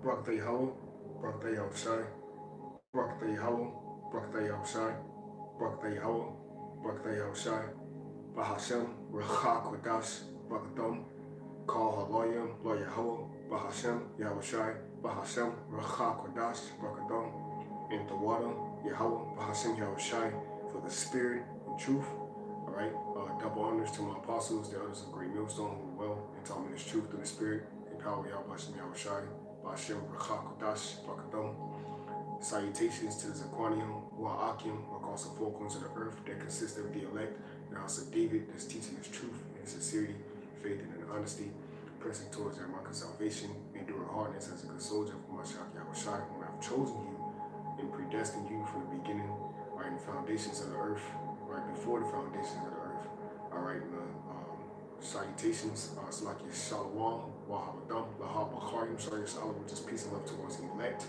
Barakatah YAHAWAH, Barakatah YAHAWASHI, Barakatah YAHAWAH, Barakatah YAHAWASHI, Barakatah YAHAWAH, Barakatah YAHAWASHI, Bahashem, Rachak Kodash, Barakatam, Call Haloyim, Lo Yahawah, Bahashem, Yahawashi, Bahashem, Rachak Kodash, Barakatam, in the water, Yahawah, Bahashem, Yahawashi, for the spirit and truth. All right, double honors to my apostles, the elders of Great Millstone, who were well and taught me this truth through the spirit. Empower Yahweh, Bahashem, Yahawashi, Bahashem, Rachak Kodash, Barakatam. Salutations to the Zaquanium, Wa'akim, across the four corners of the earth that consist of the elect, the house of David, that's teaching his truth and sincerity, faith, and honesty, pressing towards their mark of salvation, enduring hardness as a good soldier of Mashiach Yahawashi, whom I have chosen you and predestined you from the beginning, right in the foundations of the earth, right before the foundations of the earth. All right, salutations, Salaki Shalom, Wahawadam, Lahabachayim, Shalom, which is peace and love towards the elect.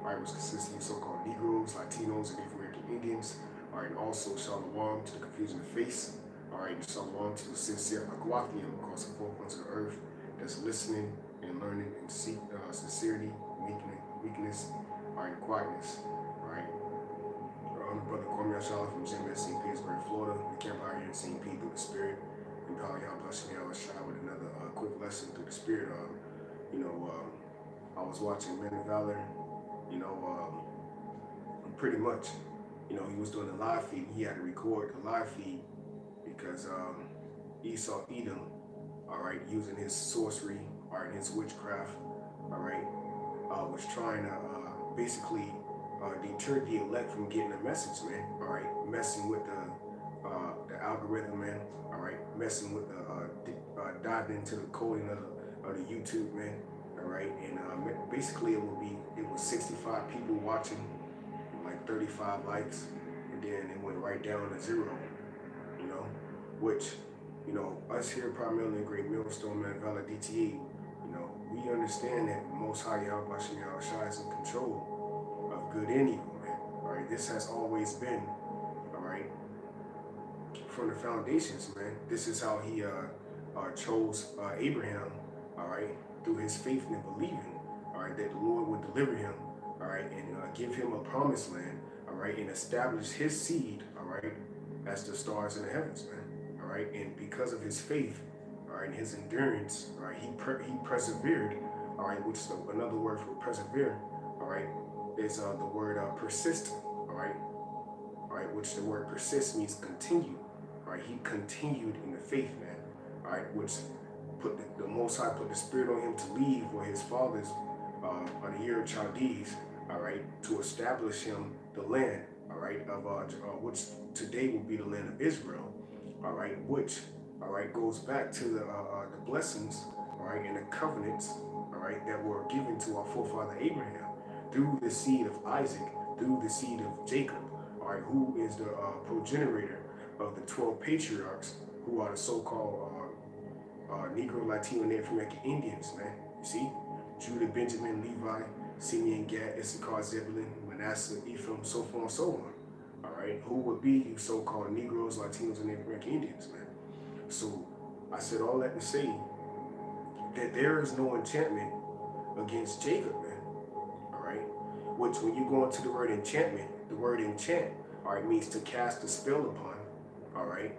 Right, which consists of so-called Negroes, Latinos, and Native American Indians. All right, and also Shalom to the confusion of face. All right, and Shalom to the sincere Aquathium across the four corners of the earth that's listening and learning and seek sincerity, meekness, all right, and quietness. All right, I'm the brother Kwame Ashala from GMS St. Petersburg, Florida. We camp out here in St. Pete through the Spirit. And probably y'all blessing me. I was shy with another quick lesson through the Spirit. I was watching Men of Valor. Pretty much, he was doing the live feed. He had to record the live feed because Esau Edom, all right, using his sorcery, all right, his witchcraft, all right, was trying to basically deter the elect from getting a message, man, all right, messing with the algorithm, man, all right, messing with the diving into the coding of the YouTube, man. All right, and basically it was 65 people watching, like 35 likes, and then it went right down to 0, which, us here primarily in Great Millstone, Man, Valor, DTA, we understand that Most High Yahweh Yahawashi is in control of good and evil, man. All right, this has always been, all right, from the foundations, man. This is how he chose Abraham, all right, through his faith and believing, all right, that the Lord would deliver him, all right, and give him a promised land, all right, and establish his seed, all right, as the stars in the heavens, man, all right, and because of his faith, all right, and his endurance, all right, he persevered, all right, which is another word for persevere, all right, is the word persistent, all right, which the word persist means continue, all right, he continued in the faith, man, all right, which put the Most High put the Spirit on him to leave where his fathers on the year of Chaldees, all right, to establish him the land, all right, of which today will be the land of Israel, all right, which, all right, goes back to the blessings, all right, and the covenants, all right, that were given to our forefather Abraham through the seed of Isaac, through the seed of Jacob, all right, who is the progenitor of the 12 patriarchs, who are the so-called Negro, Latino, Native American Indians, man. You see? Judah, Benjamin, Levi, Simeon, Gad, Issachar, Zebulun, Manasseh, Ephraim, so forth and so on. All right? Who would be you so-called Negroes, Latinos, and Native American Indians, man. So I said all that to say that there is no enchantment against Jacob, man. All right? Which when you go into the word enchantment, the word enchant, all right, means to cast a spell upon, all right?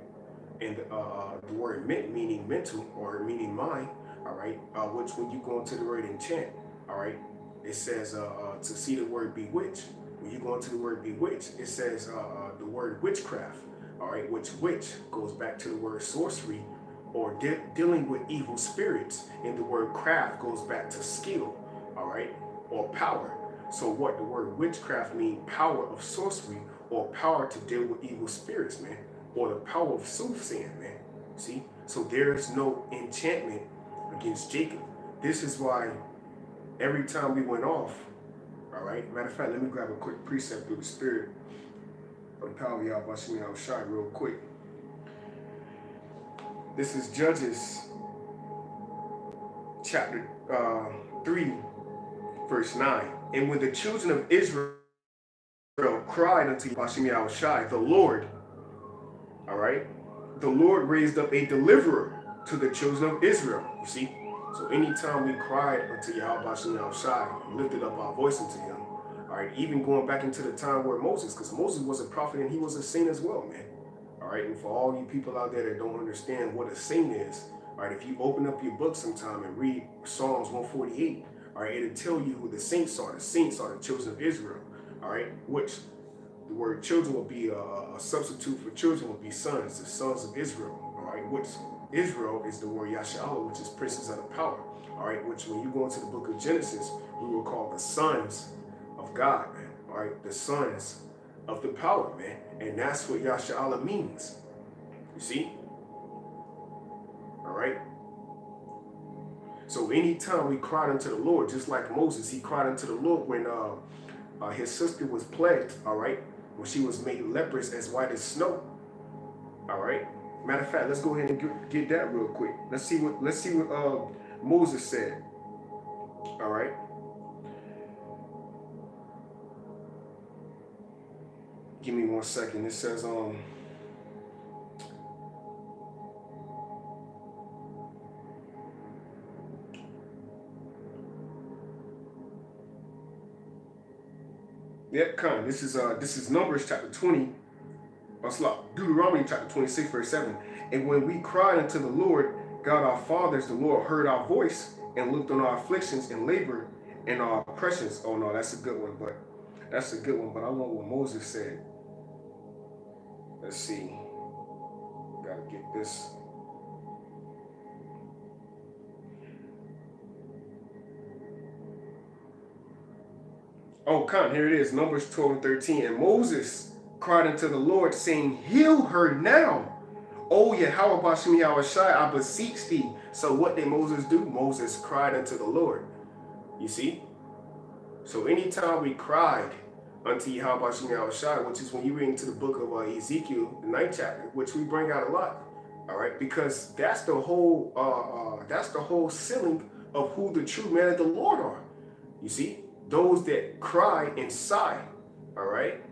And the word meaning mental or meaning mind, all right, which when you go into the word enchant, all right, it says to see the word bewitch. When you go into the word bewitch, it says the word witchcraft, all right, which goes back to the word sorcery or dealing with evil spirits, and the word craft goes back to skill, all right, or power. So what the word witchcraft means, power of sorcery or power to deal with evil spirits, man. Or the power of soothsaying, man. See? So there is no enchantment against Jacob. This is why every time we went off, all right? Matter of fact, let me grab a quick precept through the Spirit of the power of Yahawashi Yahawashi real quick. This is Judges chapter 3, verse 9. And when the children of Israel cried unto Yahawashi Yahawashi, the Lord, all right, the Lord raised up a deliverer to the children of Israel. You see, So anytime we cried unto YAHAWASHI and lifted up our voice unto him, all right, even going back into the time where Moses, because Moses was a prophet and he was a saint as well, man. All right, and for all you people out there that don't understand what a saint is, all right, if you open up your book sometime and read Psalms 148, all right, it'll tell you who the saints are. The saints are the children of Israel, all right, which the word children will be a substitute for children will be sons, the sons of Israel, all right, which Israel is the word Yashalah, which is princes of the power, all right, which when you go into the book of Genesis, we will call the sons of God, man, all right, the sons of the power, man, and that's what Yashalah means, you see, all right. So anytime we cried unto the Lord, just like Moses, he cried unto the Lord when his sister was plagued, all right, when she was made leprous as white as snow, all right. Matter of fact, let's go ahead and get that real quick. Let's see what Moses said. All right. Give me 1 second. It says yep, come. This is Numbers chapter 20. Deuteronomy chapter 26, verse 7. And when we cried unto the Lord, God our fathers, the Lord heard our voice and looked on our afflictions and labor and our oppressions. Oh no, that's a good one, but I want what Moses said. Let's see. Gotta get this. Oh, come, here it is, Numbers 12 and 13. And Moses cried unto the Lord, saying, heal her now. O YAHAWASHI, I beseech thee. So what did Moses do? Moses cried unto the Lord. You see? So anytime we cried unto YAHAWASHI, which is when you read into the book of Ezekiel, the 9th chapter, which we bring out a lot, all right? Because that's the whole sealing of who the true men of the Lord are. You see? Those that cry and sigh, all right?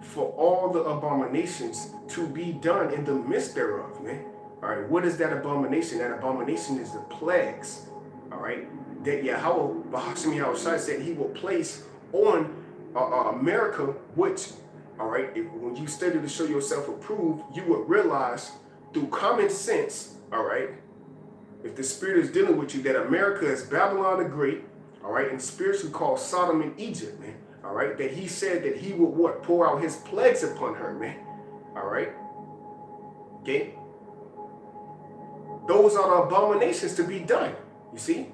For all the abominations to be done in the midst thereof, man. All right, what is that abomination? That abomination is the plagues, all right, that YAHAWASHI said he will place on America, which, all right, when you study to show yourself approved, you would realize through common sense, all right, if the Spirit is dealing with you, that America is Babylon the Great, all right, and spiritually called Sodom and Egypt, man. All right, that he said that he would what? Pour out his plagues upon her, man. All right. Okay. Those are the abominations to be done. You see?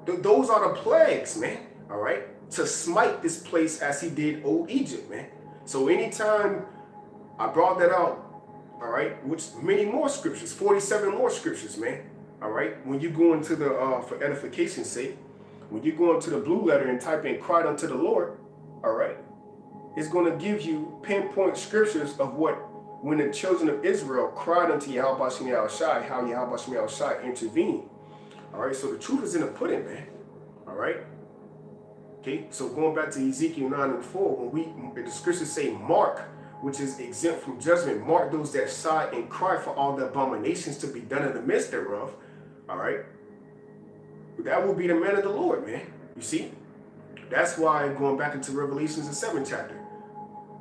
Those are the plagues, man. All right. To smite this place as he did old Egypt, man. So anytime I brought that out, all right, which many more scriptures, 47 more scriptures, man. All right. When you go into the, for edification's sake, when you go into the blue letter and type in cried unto the Lord, all right, it's going to give you pinpoint scriptures of what, when the children of Israel cried unto YAHAWASHI, how YAHAWASHI intervened. All right, so the truth is in the pudding, man. All right. Okay, so going back to Ezekiel 9 and 4, when the scriptures say mark, which is exempt from judgment, mark those that sigh and cry for all the abominations to be done in the midst thereof. All right. That will be the man of the Lord, man. You see? That's why, going back into Revelations, the 7th chapter,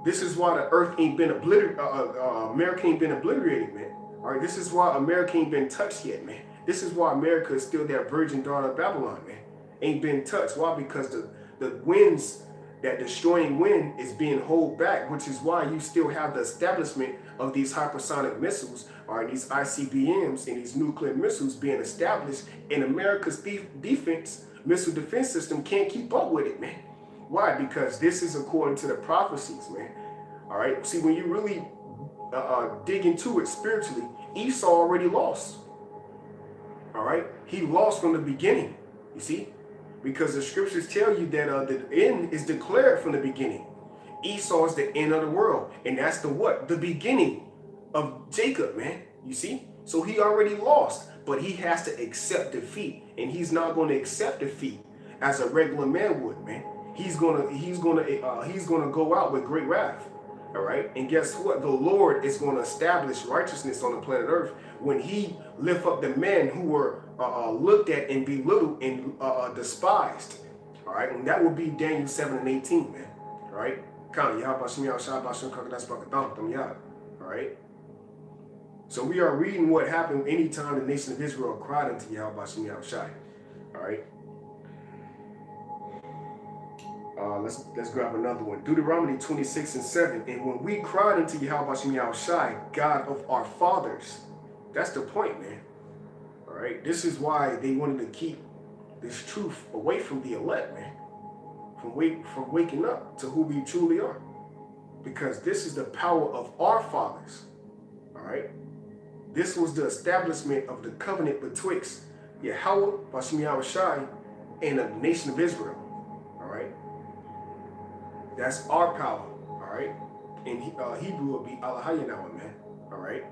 this is why the earth ain't been obliterated, America ain't been obliterated, man. All right, this is why America ain't been touched yet, man. This is why America is still that virgin daughter of Babylon, man. Ain't been touched. Why? Because the winds, that destroying wind is being held back, which is why you still have the establishment of these hypersonic missiles, or these ICBMs and these nuclear missiles being established, and America's missile defense system can't keep up with it, man. Why? Because this is according to the prophecies, man. All right. See, when you really dig into it spiritually, Esau already lost. All right. He lost from the beginning. You see, because the scriptures tell you that the end is declared from the beginning. Esau is the end of the world, and that's the what? The beginning of Jacob, man. You see, so he already lost. But he has to accept defeat, and he's not going to accept defeat as a regular man would, man. He's gonna go out with great wrath. All right, and guess what? The Lord is going to establish righteousness on the planet Earth when He lift up the men who were looked at and belittled and despised. All right, and that will be Daniel 7 and 18, man. All right, all right. So we are reading what happened anytime the nation of Israel cried unto Yahawashi. All right. Let's grab another one. Deuteronomy 26 and 7. And when we cried unto Yahawashi, God of our fathers, that's the point, man. All right. This is why they wanted to keep this truth away from the elect, man. From waking up to who we truly are. Because this is the power of our fathers. All right. This was the establishment of the covenant betwixt Yahawashi and the nation of Israel. All right. That's our power. All right. In Hebrew, it would be Allahayanawa, man. All right.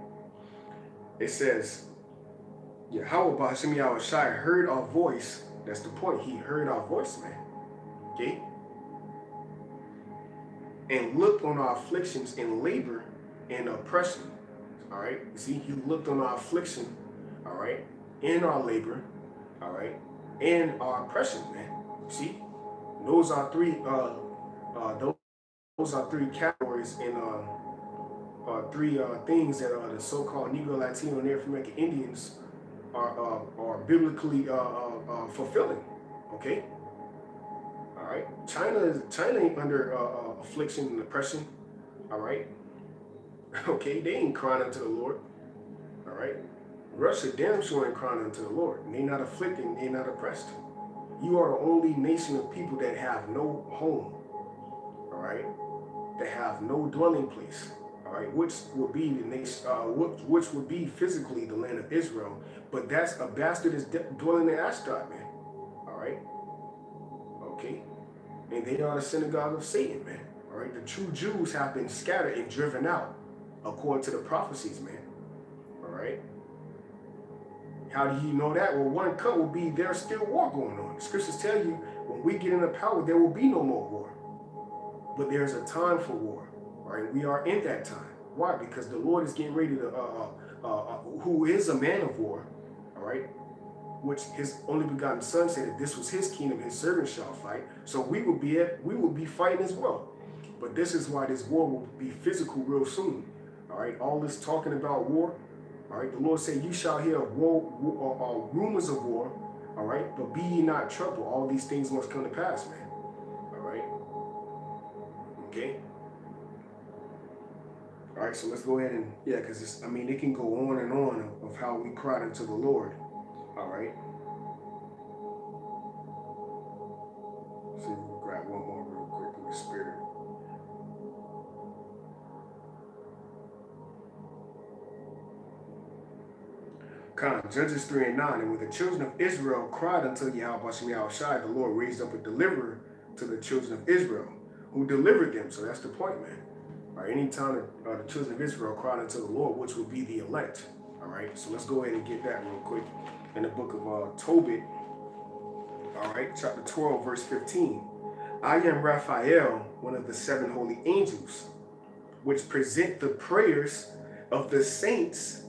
It says, Yahawashi heard our voice. That's the point. He heard our voice, man. Okay. And looked on our afflictions and labor and oppression. All right. You see, he looked on our affliction. All right. And our labor. All right. And our oppression, man. You see, those are three. Those are three categories and three things that the so-called Negro, Latino, and Native American Indians are biblically fulfilling. Okay. All right. China ain't under affliction and oppression. All right. Okay, they ain't crying unto the Lord. All right. Russia damn sure ain't crying unto the Lord. And they not afflicted, and they not oppressed. You are the only nation of people that have no home. All right. That have no dwelling place. All right, which will be the nation, which would be physically the land of Israel, but that's a bastard is dwelling in Ashdod, man. All right. Okay. And they are the synagogue of Satan, man. All right. The true Jews have been scattered and driven out, according to the prophecies, man. All right. How do you know that? Well, one cut will be there's still war going on. The scriptures tell you when we get into power, there will be no more war. But there's a time for war. All right. We are in that time. Why? Because the Lord is getting ready to, who is a man of war. All right. Which his only begotten son said that this was his kingdom, his servant shall fight. So we will be fighting as well. But this is why this war will be physical real soon. All right. All this talking about war. All right. The Lord said, you shall hear rumors of war. All right. But be ye not troubled. All these things must come to pass, man. All right. Okay. All right. So let's go ahead and, yeah, because it's, I mean, it can go on and on of how we cried unto the Lord. All right. So we'll grab one more real quick in the spirit. Judges 3 and 9. And when the children of Israel cried unto Yahawashi, the Lord raised up a deliverer to the children of Israel, who delivered them. So that's the point, man. All right. Anytime the children of Israel cried unto the Lord, which would be the elect. All right. So let's go ahead and get that real quick. In the book of Tobit, all right, chapter 12, verse 15. I am Raphael, one of the 7 holy angels, which present the prayers of the saints,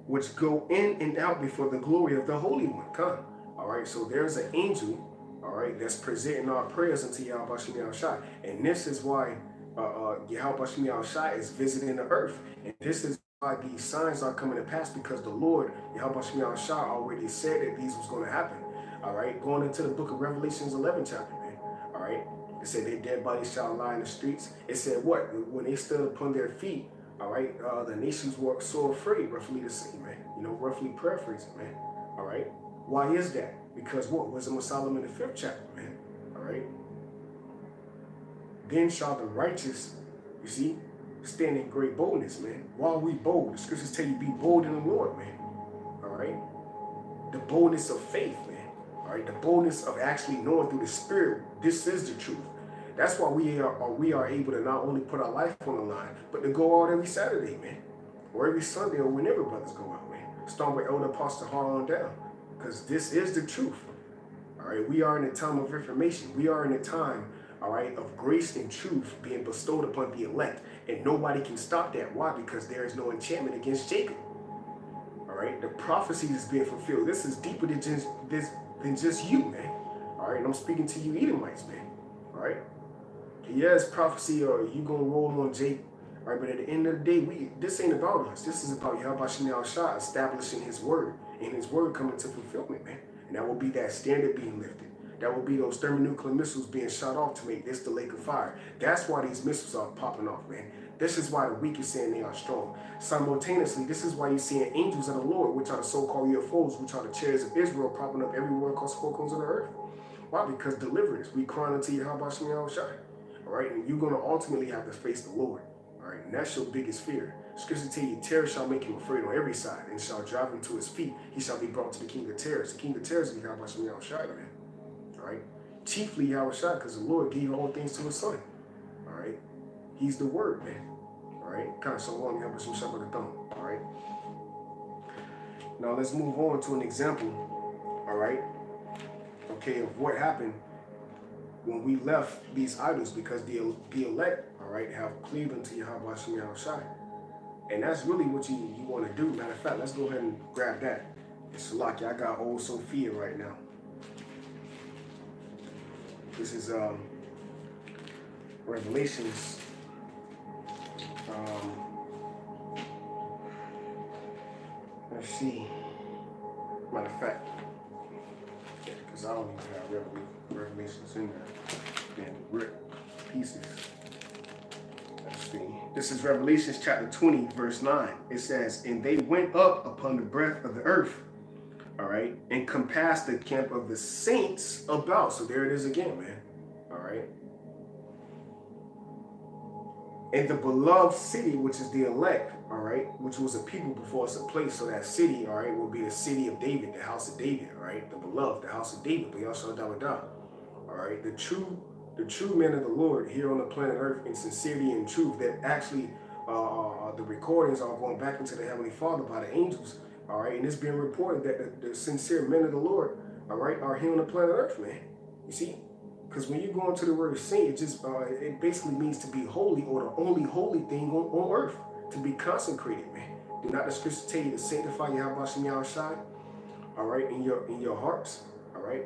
which go in and out before the glory of the Holy One. Come. All right, so there's an angel, all right, that's presenting our prayers unto Yahawashi. And this is why Yahawashi is visiting the earth. And this is why these signs are coming to pass, because the Lord, Yahawashi, already said that these was going to happen. All right, going into the book of Revelations 11 chapter, man. All right, it said their dead bodies shall lie in the streets. It said what? When they stood upon their feet, all right, the nations were so afraid, roughly to say, man. You know, roughly paraphrasing, man. All right, why is that? Because what? Wisdom of Solomon, the 5th chapter, man. All right. Then shall the righteous, you see, stand in great boldness, man. While we bold, the scriptures tell you be bold in the Lord, man. All right. The boldness of faith, man. All right. The boldness of actually knowing through the Spirit, this is the truth. That's why we are able to not only put our life on the line, but to go out every Saturday, man. Or every Sunday, or whenever brothers go out, man. Starting with Elder Apostle Hall on down. Because this is the truth. All right. We are in a time of information. We are in a time, all right, of grace and truth being bestowed upon the elect. And nobody can stop that. Why? Because there is no enchantment against Jacob. All right. right? The prophecy is being fulfilled. This is deeper than just you, man. All right, and I'm speaking to you Edomites, man. All right? Yes, prophecy or you gonna roll on Jake, all right? But at the end of the day, this ain't about us. This is about YAHAWASHI establishing his word and his word coming to fulfillment, man. And that will be that standard being lifted. That will be those thermonuclear missiles being shot off to make this the lake of fire. That's why these missiles are popping off, man. This is why the weak is saying they are strong. Simultaneously, this is why you're seeing angels of the Lord, which are the so-called UFOs, which are the chariots of Israel, popping up everywhere across the four corners of the earth. Why? Because deliverance. We crying unto YAHAWASHI. All right, and you're going to ultimately have to face the Lord. All right, and that's your biggest fear. Scripture tell you, terror shall make him afraid on every side, and shall drive him to his feet. He shall be brought to the king of terrors. The king of terrors is YAHAWASHI, man. All right, chiefly YAHAWASHI, because the Lord gave all things to his son. All right, he's the word, man. All right, kind of so long, YAHAWASHI shut by the thumb. All right, now let's move on to an example. All right, okay, of what happened when we left these idols, because the elect, all right, have cleaved unto YAHAWASHI. And that's really what you want to do. Matter of fact, let's go ahead and grab that. It's Salaki. I got old Sophia right now. This is Revelations. Let's see. Matter of fact, because I don't even have Revelations in there. And rip pieces. Let's see. This is Revelations chapter 20, verse 9. It says, and they went up upon the breadth of the earth, all right, and compassed the camp of the saints about. So there it is again, man. All right. And the beloved city, which is the elect, all right, which was a people before it's a place. So that city, all right, will be the city of David, the house of David, all right, the beloved, the house of David, but y'all shall die. All right, the true men of the Lord here on the planet Earth in sincerity and truth, that actually the recordings are going back into the Heavenly Father by the angels, all right, and it's being reported that the sincere men of the Lord, all right, are here on the planet Earth, man. You see, because when you go into the word saint, it just it basically means to be holy, or the only holy thing on earth, to be consecrated, man. Do not the scriptures tell you to sanctify YAHAWASHI, all right, in your hearts, all right,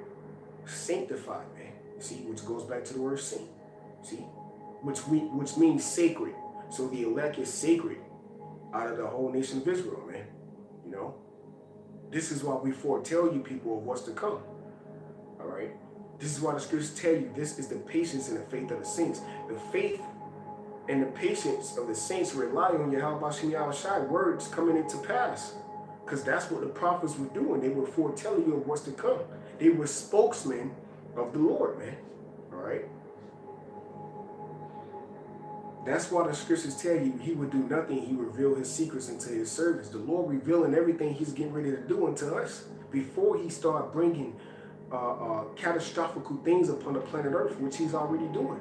sanctified, man. See, which goes back to the word saint. See, which means sacred. So the elect is sacred out of the whole nation of Israel, man. You know, this is why we foretell you people of what's to come. All right, this is why the scriptures tell you this is the patience and the faith of the saints. The faith and the patience of the saints rely on YAHAWASHI words coming into pass, because that's what the prophets were doing. They were foretelling you of what's to come. They were spokesmen of the Lord, man. All right. That's why the scriptures tell you he would do nothing. He revealed his secrets into his servants. The Lord revealing everything he's getting ready to do unto us before he start bringing catastrophic things upon the planet Earth, which he's already doing.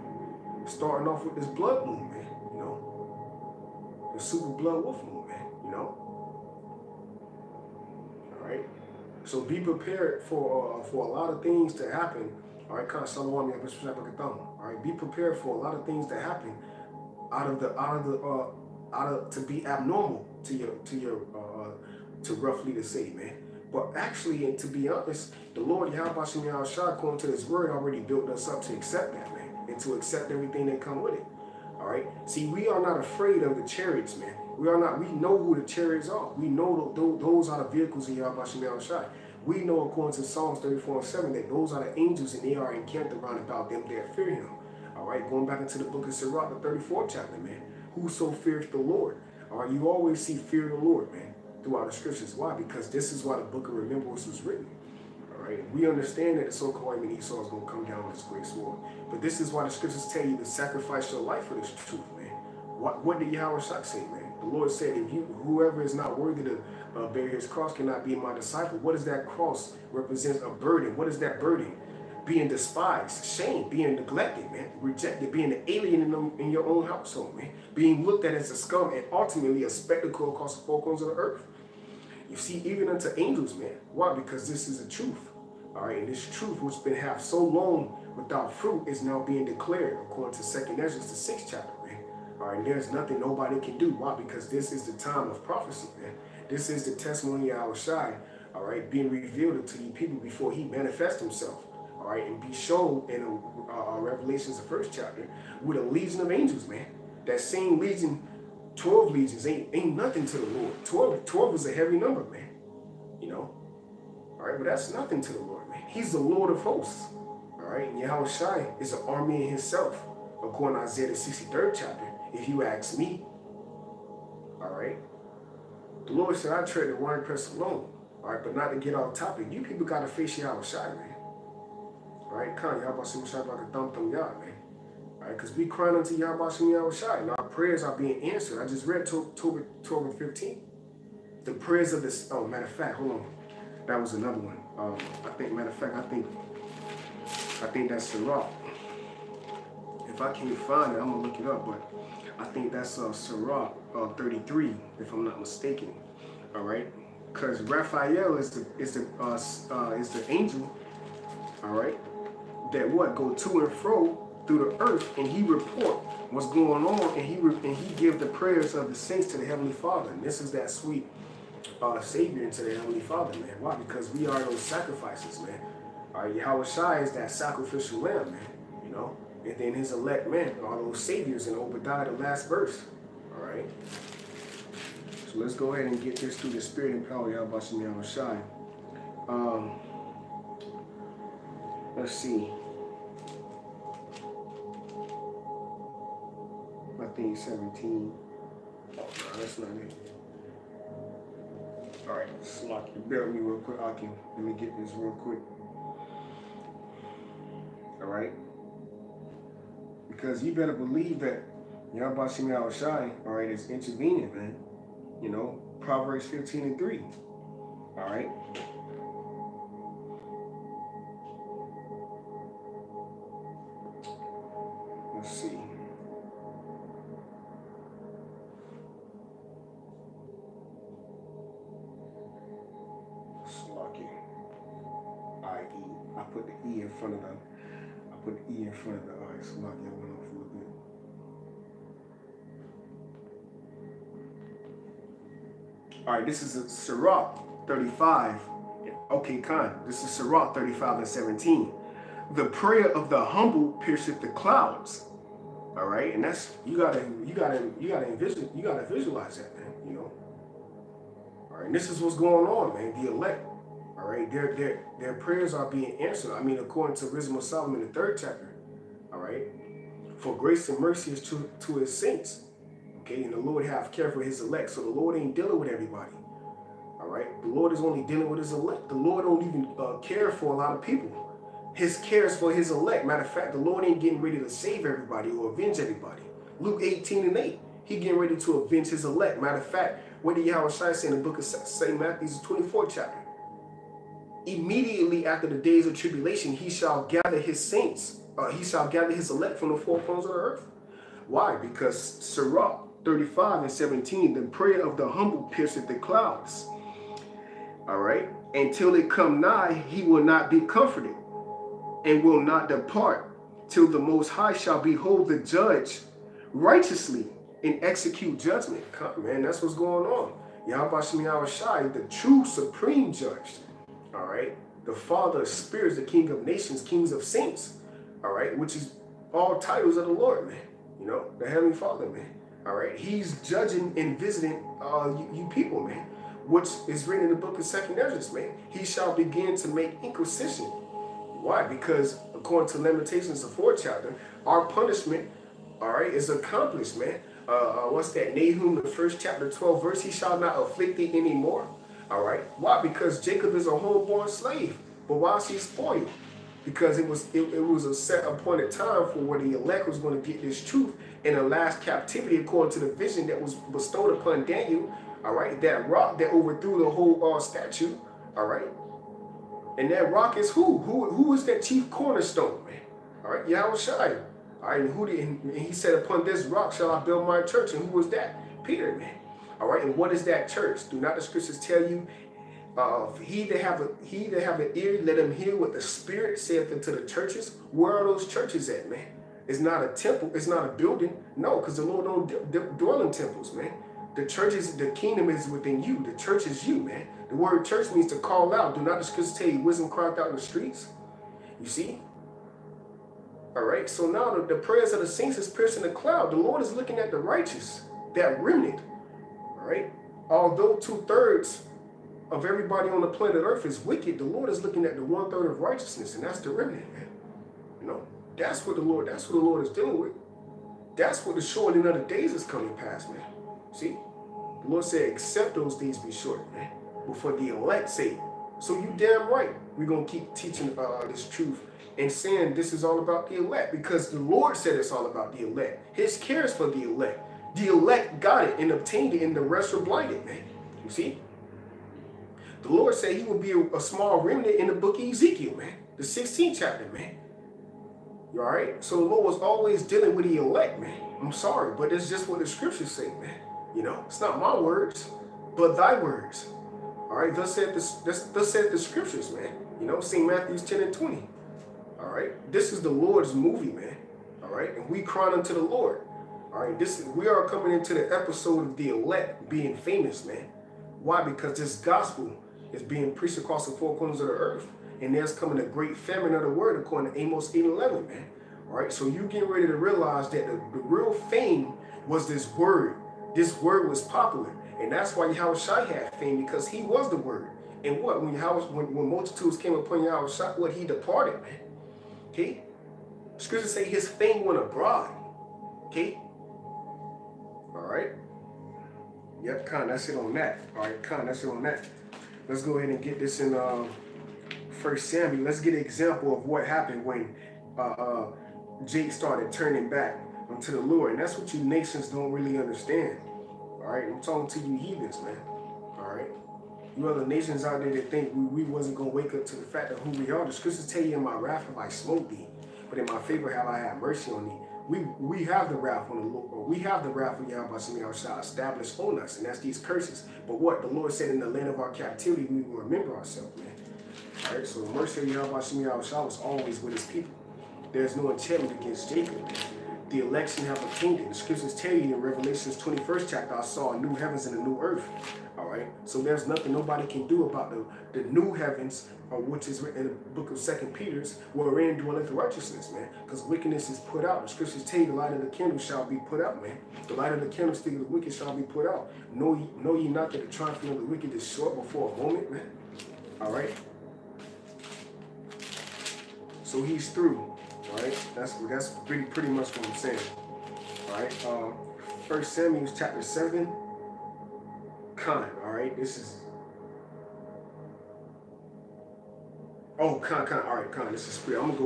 Starting off with this blood moon, man. You know, the super blood wolf moon, man. You know. All right. So be prepared for a lot of things to happen. All right, all right, be prepared for a lot of things to happen to be abnormal to roughly to say, man. But actually, and to be honest, the Lord YAHAWASHI, according to his word, already built us up to accept that, man, and to accept everything that come with it. All right. See, we are not afraid of the chariots, man. We are not. We know who the chariots are. We know those are the vehicles of YAHAWASHI. We know, according to Psalms 34:7, that those are the angels, and they are encamped around about them that fear him. All right, going back into the book of Sirach, the 34th chapter, man. Whoso feareth the Lord. All right, you always see fear of the Lord, man, throughout the scriptures. Why? Because this is why the book of remembrance was written. All right, we understand that the so-called enemy Esau is going to come down with his great sword. But this is why the scriptures tell you to sacrifice your life for this truth, man. What did YAHAWASHI say, man? The Lord said, if whoever is not worthy to bear his cross cannot be my disciple. What does that cross represent? A burden. What is that burden? Being despised, shame, being neglected, man, rejected, being an alien in your own household, man, being looked at as a scum and ultimately a spectacle across the four corners of the earth. You see, even unto angels, man. Why? Because this is the truth. All right, and this truth, which been have so long without fruit, is now being declared according to 2nd Ezra, the 6th chapter, man. All right, there's nothing nobody can do. Why? Because this is the time of prophecy, man. This is the testimony of YAHAWASHI, all right, being revealed to you people before he manifests himself, all right, and be shown in Revelations, the 1st chapter, with a legion of angels, man. That same legion, 12 legions, ain't nothing to the Lord. 12 is a heavy number, man, you know, all right, but that's nothing to the Lord, man. He's the Lord of hosts, all right, and YAHAWASHI is an army in himself, according to Isaiah, the 63rd chapter, if you ask me, all right. The Lord said, I tread the winepress alone. All right, but not to get off topic. You people got to face YAHAWASHI, man. All right, come, y'all about to see what's about to thump y'all, man. All right, because we crying unto YAHAWASHI, and our prayers are being answered. I just read October 12 and 15. The prayers of this, oh, matter of fact, hold on. That was another one. I think, matter of fact, I think that's Sirach. If I can't find it, I'm going to look it up, but I think that's Sirach 33, if I'm not mistaken. All right, because Raphael is the angel. All right, that go to and fro through the earth, and he report what's going on, and he give the prayers of the saints to the Heavenly Father. And this is that sweet Savior into the Heavenly Father, man. Why? Because we are those sacrifices, man. All right, YAHAWASHI is that sacrificial lamb, man. You know. And then his elect men are those saviors in Obadiah, the last verse. All right. So let's go ahead and get this through the spirit and power of YAHAWASHI. Let's see. I think 17. Oh, no, that's not it. All right, Slocky, bear with me real quick. Let me get this real quick. All right. Because you better believe that YAHAWASHI, all right, is intervening, man. You know, Proverbs 15 and 3. All right. Let's see. Slocky. I-E. I put the E in front of the eyes. Slocky, I went off a little bit. All right, this is a Sirach 35. Okay, this is Sirach 35 and 17. The prayer of the humble pierceth the clouds. All right, and that's you gotta visualize that, man. You know. All right, and this is what's going on, man. The elect. All right, their prayers are being answered. I mean, according to Wisdom of Solomon, the 3rd chapter. All right, for grace and mercy is to his saints. Okay, and the Lord have care for his elect. So the Lord ain't dealing with everybody. All right, the Lord is only dealing with his elect. The Lord don't even care for a lot of people. His care is for his elect. Matter of fact, the Lord ain't getting ready to save everybody or avenge everybody. Luke 18 and 8, he getting ready to avenge his elect. Matter of fact, what did YAHAWASHI say in the book of St. Matthew, the 24th chapter? Immediately after the days of tribulation, he shall gather his saints. He shall gather his elect from the four corners of the earth. Why? Because Sirach 35 and 17, the prayer of the humble pierceth the clouds. All right. Until it come nigh, he will not be comforted, and will not depart till the Most High shall behold the judge righteously and execute judgment. Man, that's what's going on. YAHAWASHI, the true supreme judge. All right. The Father of spirits, the King of nations, kings of saints. All right. Which is all titles of the Lord, man. You know, the Heavenly Father, man. All right. He's judging and visiting you people, man. Which is written in the book of 2nd Ezra, man. He shall begin to make inquisition. Why? Because according to Lamentations, the 4th chapter, our punishment, all right, is accomplished, man. What's that? Nahum, the 1st chapter, 12 verse, he shall not afflict thee anymore. All right. Why? Because Jacob is a homeborn slave. But why is he spoiled? Because it was a set appointed time for where the elect was going to get this truth in the last captivity, according to the vision that was bestowed upon Daniel. All right. That rock that overthrew the whole statue. All right. And that rock is who? Who is that chief cornerstone, man? All right. YAHAWASHI. All right. And he said, upon this rock shall I build my church. And who was that? Peter, man. All right, and what is that church? Do not the scriptures tell you, he that have an ear, let him hear what the Spirit saith unto the churches? Where are those churches at, man? It's not a temple. It's not a building. No, because the Lord don't dwell in temples, man. The church is, the kingdom is within you. The church is you, man. The word church means to call out. Do not the scriptures tell you wisdom cried out in the streets? You see? All right. So now the prayers of the saints is piercing the cloud. The Lord is looking at the righteous, that remnant. All right. Although 2/3 of everybody on the planet Earth is wicked, the Lord is looking at the 1/3 of righteousness, and that's the remnant, man. You know, that's what the Lord is dealing with. That's what the shortening of the days is coming past, man. See? The Lord said, except those days be short, man. But for the elect's sake. So you damn right, we're going to keep teaching this truth and saying this is all about the elect, because the Lord said it's all about the elect. His care is for the elect. The elect got it and obtained it, and the rest were blinded, man. You see? The Lord said he would be a small remnant in the book of Ezekiel, man. The 16th chapter, man. You all right? So the Lord was always dealing with the elect, man. I'm sorry, but it's just what the scriptures say, man. You know, it's not my words, but thy words. All right, thus said the scriptures, man. You know, St. Matthew 10 and 20. All right, this is the Lord's movie, man. All right, and we crying unto the Lord. All right, we are coming into the episode of the elect being famous, man. Why? Because this gospel is being preached across the four corners of the earth, and there's coming a great famine of the word according to Amos 8:11, man. All right, so you getting ready to realize that the real fame was this word. This word was popular, and that's why YAHAWASHI had fame, because he was the word. And what, when multitudes came upon YAHAWASHI, what, he departed, man. Okay, scriptures say his fame went abroad. Okay, all right. Yep, Khan, that's it on that. All right, Khan, that's it on that. Let's go ahead and get this in 1 Samuel. Let's get an example of what happened when Jake started turning back unto the Lord. And that's what you nations don't really understand. All right, I'm talking to you heathens, man. All right, you other nations out there that think we wasn't going to wake up to the fact of who we are. The scriptures tell you, in my wrath have I smote thee, but in my favor have I had mercy on thee. We have the wrath on the Lord, or we have the wrath of Yahweh shall establish on us, and that's these curses. But what the Lord said, in the land of our captivity, we will remember ourselves, man. All right, so the mercy of Yahweh was always with his people. There's no enchantment against Jacob, man. The election have obtained it. The scriptures tell you in Revelation's 21st chapter, I saw a new heavens and a new earth. All right, so there's nothing nobody can do about the new heavens, which is written in the book of 2 Peter, wherein dwelleth righteousness, man. Because wickedness is put out. The scriptures tell you the light of the candle shall be put out, man. The light of the candlestick of the wicked shall be put out. Know ye not that the triumph of the wicked is short before a moment, man? All right. So he's through. All right. That's pretty much what I'm saying. All right. 1 Samuel chapter 7. Khan. All right. This is. Oh, Khan. All right, Khan. This is spirit. I'm gonna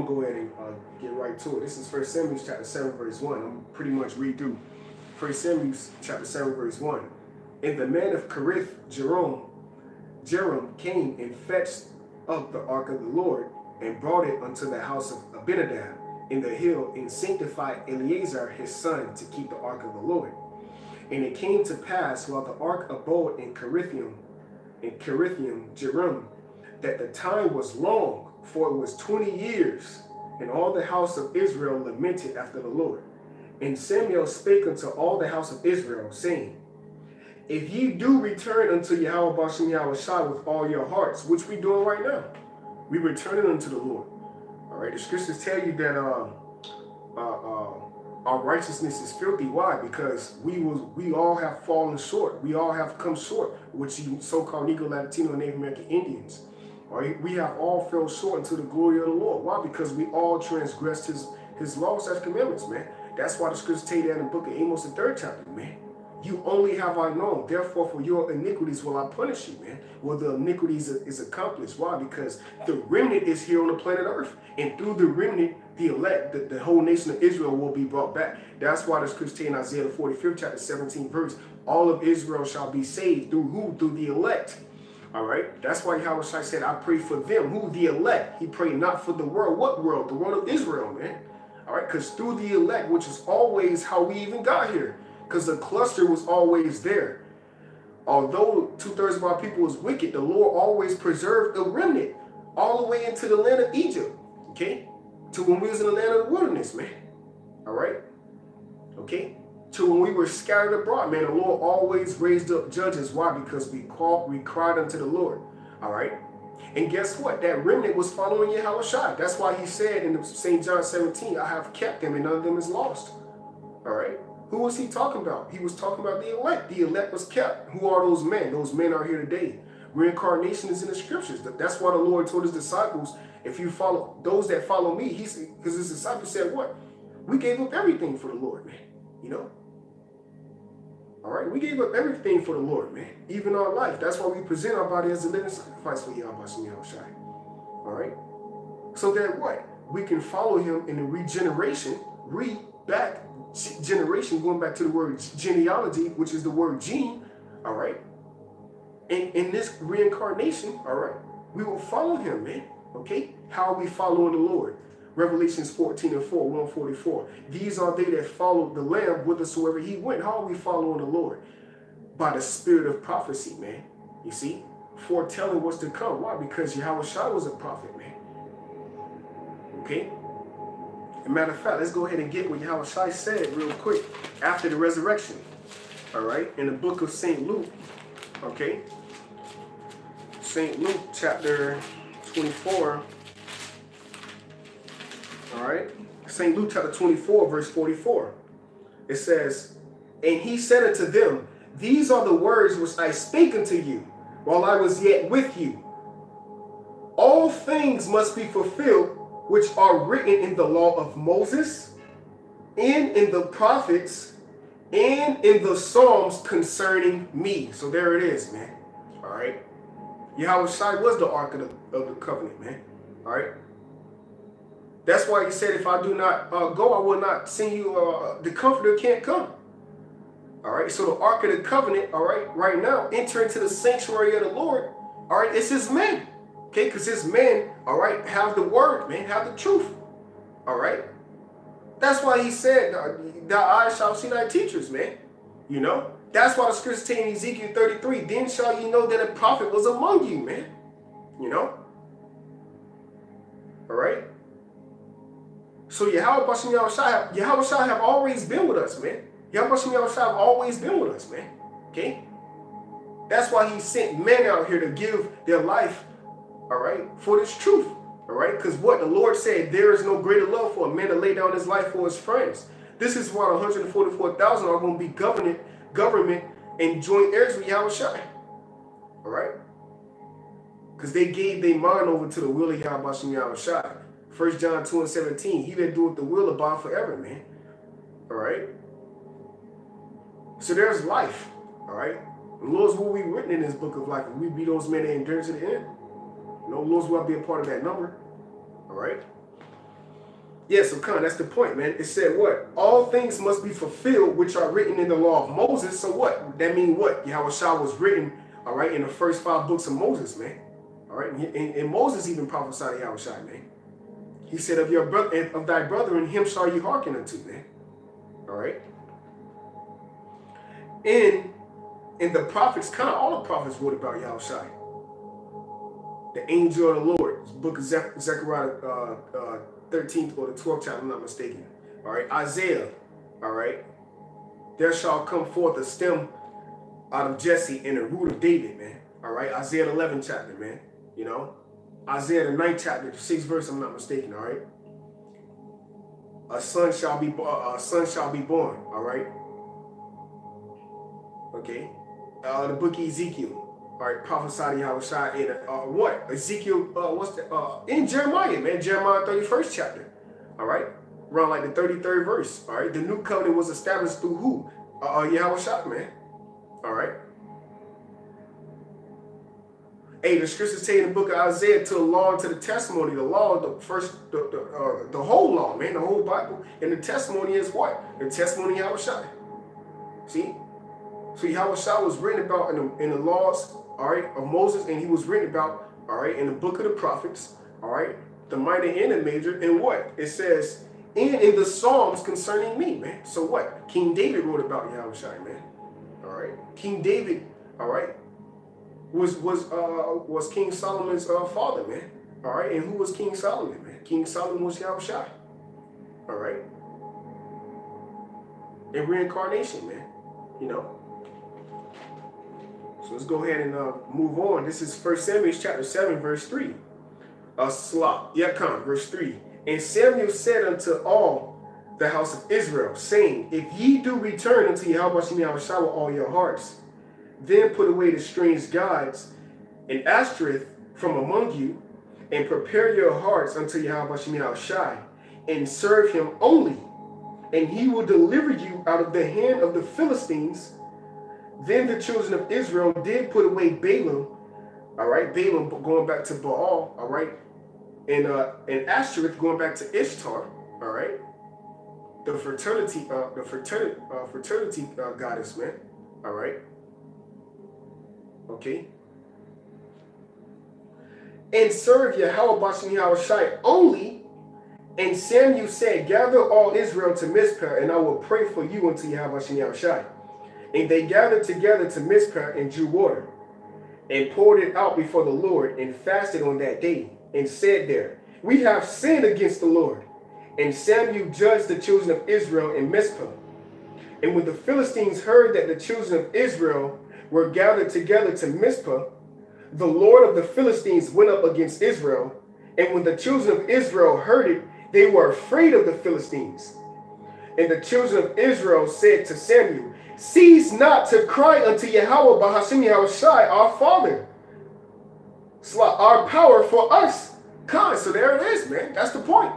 go ahead and get right to it. This is 1 Samuel chapter 7 verse 1. I'm pretty much read through 1 Samuel chapter 7 verse 1. And the man of Cherith, Jeram, came and fetched up the ark of the Lord, and brought it unto the house of Abinadab in the hill, and sanctified Eleazar his son to keep the ark of the Lord. And it came to pass, while the ark abode in Kerithium, Jeram, that the time was long, for it was 20 years, and all the house of Israel lamented after the Lord. And Samuel spake unto all the house of Israel, saying, if ye do return unto YAHAWASHI with all your hearts, which we doing right now, we returning unto the Lord. All right, the scriptures tell you that our righteousness is filthy. Why? Because we all have fallen short. We all have come short, which you so-called Negro, Latino, and Native American Indians. All right, we have all fell short into the glory of the Lord. Why? Because we all transgressed his laws and commandments, man. That's why the scriptures tell you that in the book of Amos, the 3rd chapter, man. You only have I known. Therefore, for your iniquities will I punish you, man. Well, the iniquities is accomplished. Why? Because the remnant is here on the planet Earth. And through the remnant, the elect, the whole nation of Israel will be brought back. That's why the scripture in Isaiah the 45th chapter 17 verse, all of Israel shall be saved. Through who? Through the elect. All right. That's why YAHAWASHI said, I pray for them. Who? The elect. He prayed not for the world. What world? The world of Israel, man. All right. Because through the elect, which is always how we even got here. Because the cluster was always there. Although 2/3 of our people was wicked, the Lord always preserved a remnant all the way into the land of Egypt. Okay? To when we was in the land of the wilderness, man. All right? Okay? to when we were scattered abroad, man, the Lord always raised up judges. Why? Because we cried unto the Lord. All right. And guess what? That remnant was following YAHAWASHI. That's why he said in St. John 17, I have kept them and none of them is lost. All right. Who was he talking about? He was talking about the elect. The elect was kept. Who are those men? Those men are here today. Reincarnation is in the scriptures. That's why the Lord told his disciples, if you follow those that follow me, he said, because his disciples said what? We gave up everything for the Lord, man. You know? All right, we gave up everything for the Lord, man. Even our life. That's why we present our body as a living sacrifice for YAHAWASHI. All right? So that what? We can follow him in the regeneration, generation, going back to the word genealogy, which is the word gene, all right? And in this reincarnation, all right, we will follow him, man, okay? How are we following the Lord? Revelations 14:4, 144. These are they that followed the Lamb whithersoever he went. How are we following the Lord? By the spirit of prophecy, man. You see? Foretelling what's to come. Why? Because YAHAWASHI was a prophet, man. Okay? As a matter of fact, let's go ahead and get what YAHAWASHI said real quick after the resurrection. All right? In the book of St. Luke, okay? St. Luke chapter 24. All right? St. Luke chapter 24, verse 44. It says, and he said unto them, these are the words which I spake unto you while I was yet with you. All things must be fulfilled which are written in the law of Moses, and in the prophets, and in the Psalms concerning me. So there it is, man. All right. YAHAWASHI was the Ark of the Covenant, man. All right. That's why he said, if I do not go, I will not send you, the Comforter can't come. All right. So the Ark of the Covenant, all right, right now, enter into the sanctuary of the Lord. All right. It's his men. Okay, because his men, all right, have the word, man, have the truth. All right. That's why he said, thy eyes shall see thy teachers, man. You know, that's why the scripture say in Ezekiel 33, then shall you know that a prophet was among you, man. You know. All right. So YAHAWASHI have always been with us, man. YAHAWASHI have always been with us, man. Okay. That's why he sent men out here to give their life, all right, for this truth, all right? Because what the Lord said, there is no greater love for a man to lay down his life for his friends. This is why 144,000 are going to be government and joint heirs with YAHAWASHI, all right? Because they gave their mind over to the will of YAHAWASHI. 1 John 2:17, he that doeth the will abide forever, man, all right? So there's life, all right? The Lord's will be written in this book of life, and we be those men that endure to the end. No, Lord's will be a part of that number. All right? Yeah, so that's the point, man. It said what? All things must be fulfilled which are written in the law of Moses. So what? That means what? YAHAWASHI was written, all right, in the first 5 books of Moses, man. All right? And Moses even prophesied YAHAWASHI, man. He said, of your brother, of thy brother, and him shall you hearken unto, man. All right? And the prophets, all the prophets wrote about YAHAWASHI. The angel of the Lord, book of Zechariah 13th or the 12th chapter, I'm not mistaken. All right, Isaiah, all right. There shall come forth a stem out of Jesse and a root of David, man. All right, Isaiah the 11th chapter, man. You know, Isaiah the 9th chapter, the 6th verse, I'm not mistaken. All right, a son shall be born. All right. Okay, the book of Ezekiel. All right, prophesied YAHAWASHI in what? Ezekiel, in Jeremiah, man. Jeremiah 31st chapter. All right, around like the 33rd verse. All right, the new covenant was established through who? YAHAWASHI, man. All right. Hey, the scriptures say in the book of Isaiah, to the law and to the testimony. The law, the whole law, man, the whole Bible. And the testimony is what? The testimony of YAHAWASHI. See? So YAHAWASHI was written about in the laws, all right, of Moses, and he was written about, all right, in the book of the prophets, all right, the minor and the major, and what? It says, and in the Psalms concerning me, man. So what? King David wrote about YAHAWASHI, man. All right. King David, all right, was King Solomon's father, man. All right. And who was King Solomon, man? King Solomon was YAHAWASHI. All right. and reincarnation, man. You know. So let's go ahead and move on. This is 1 Samuel chapter 7, verse 3. Verse 3. And Samuel said unto all the house of Israel, saying, if ye do return unto YAHAWASHI with all your hearts, then put away the strange gods and Ashtoreth from among you, and prepare your hearts unto YAHAWASHI, and serve him only, and he will deliver you out of the hand of the Philistines. Then the children of Israel did put away Balaam, all right, Balaam going back to Baal, all right, and Ashtoreth going back to Ishtar, all right, the fertility goddess, man, all right, okay, and serve YAHAWASHI only. And Samuel said, gather all Israel to Mizpah, and I will pray for you unto YAHAWASHI. And they gathered together to Mizpah and drew water, and poured it out before the Lord, and fasted on that day, and said there, we have sinned against the Lord. And Samuel judged the children of Israel in Mizpah. And when the Philistines heard that the children of Israel were gathered together to Mizpah, the Lord of the Philistines went up against Israel. And when the children of Israel heard it, they were afraid of the Philistines. And the children of Israel said to Samuel, cease not to cry unto Yahweh Bahashim Yahushai, our Father, our power for us. So there it is, man. That's the point.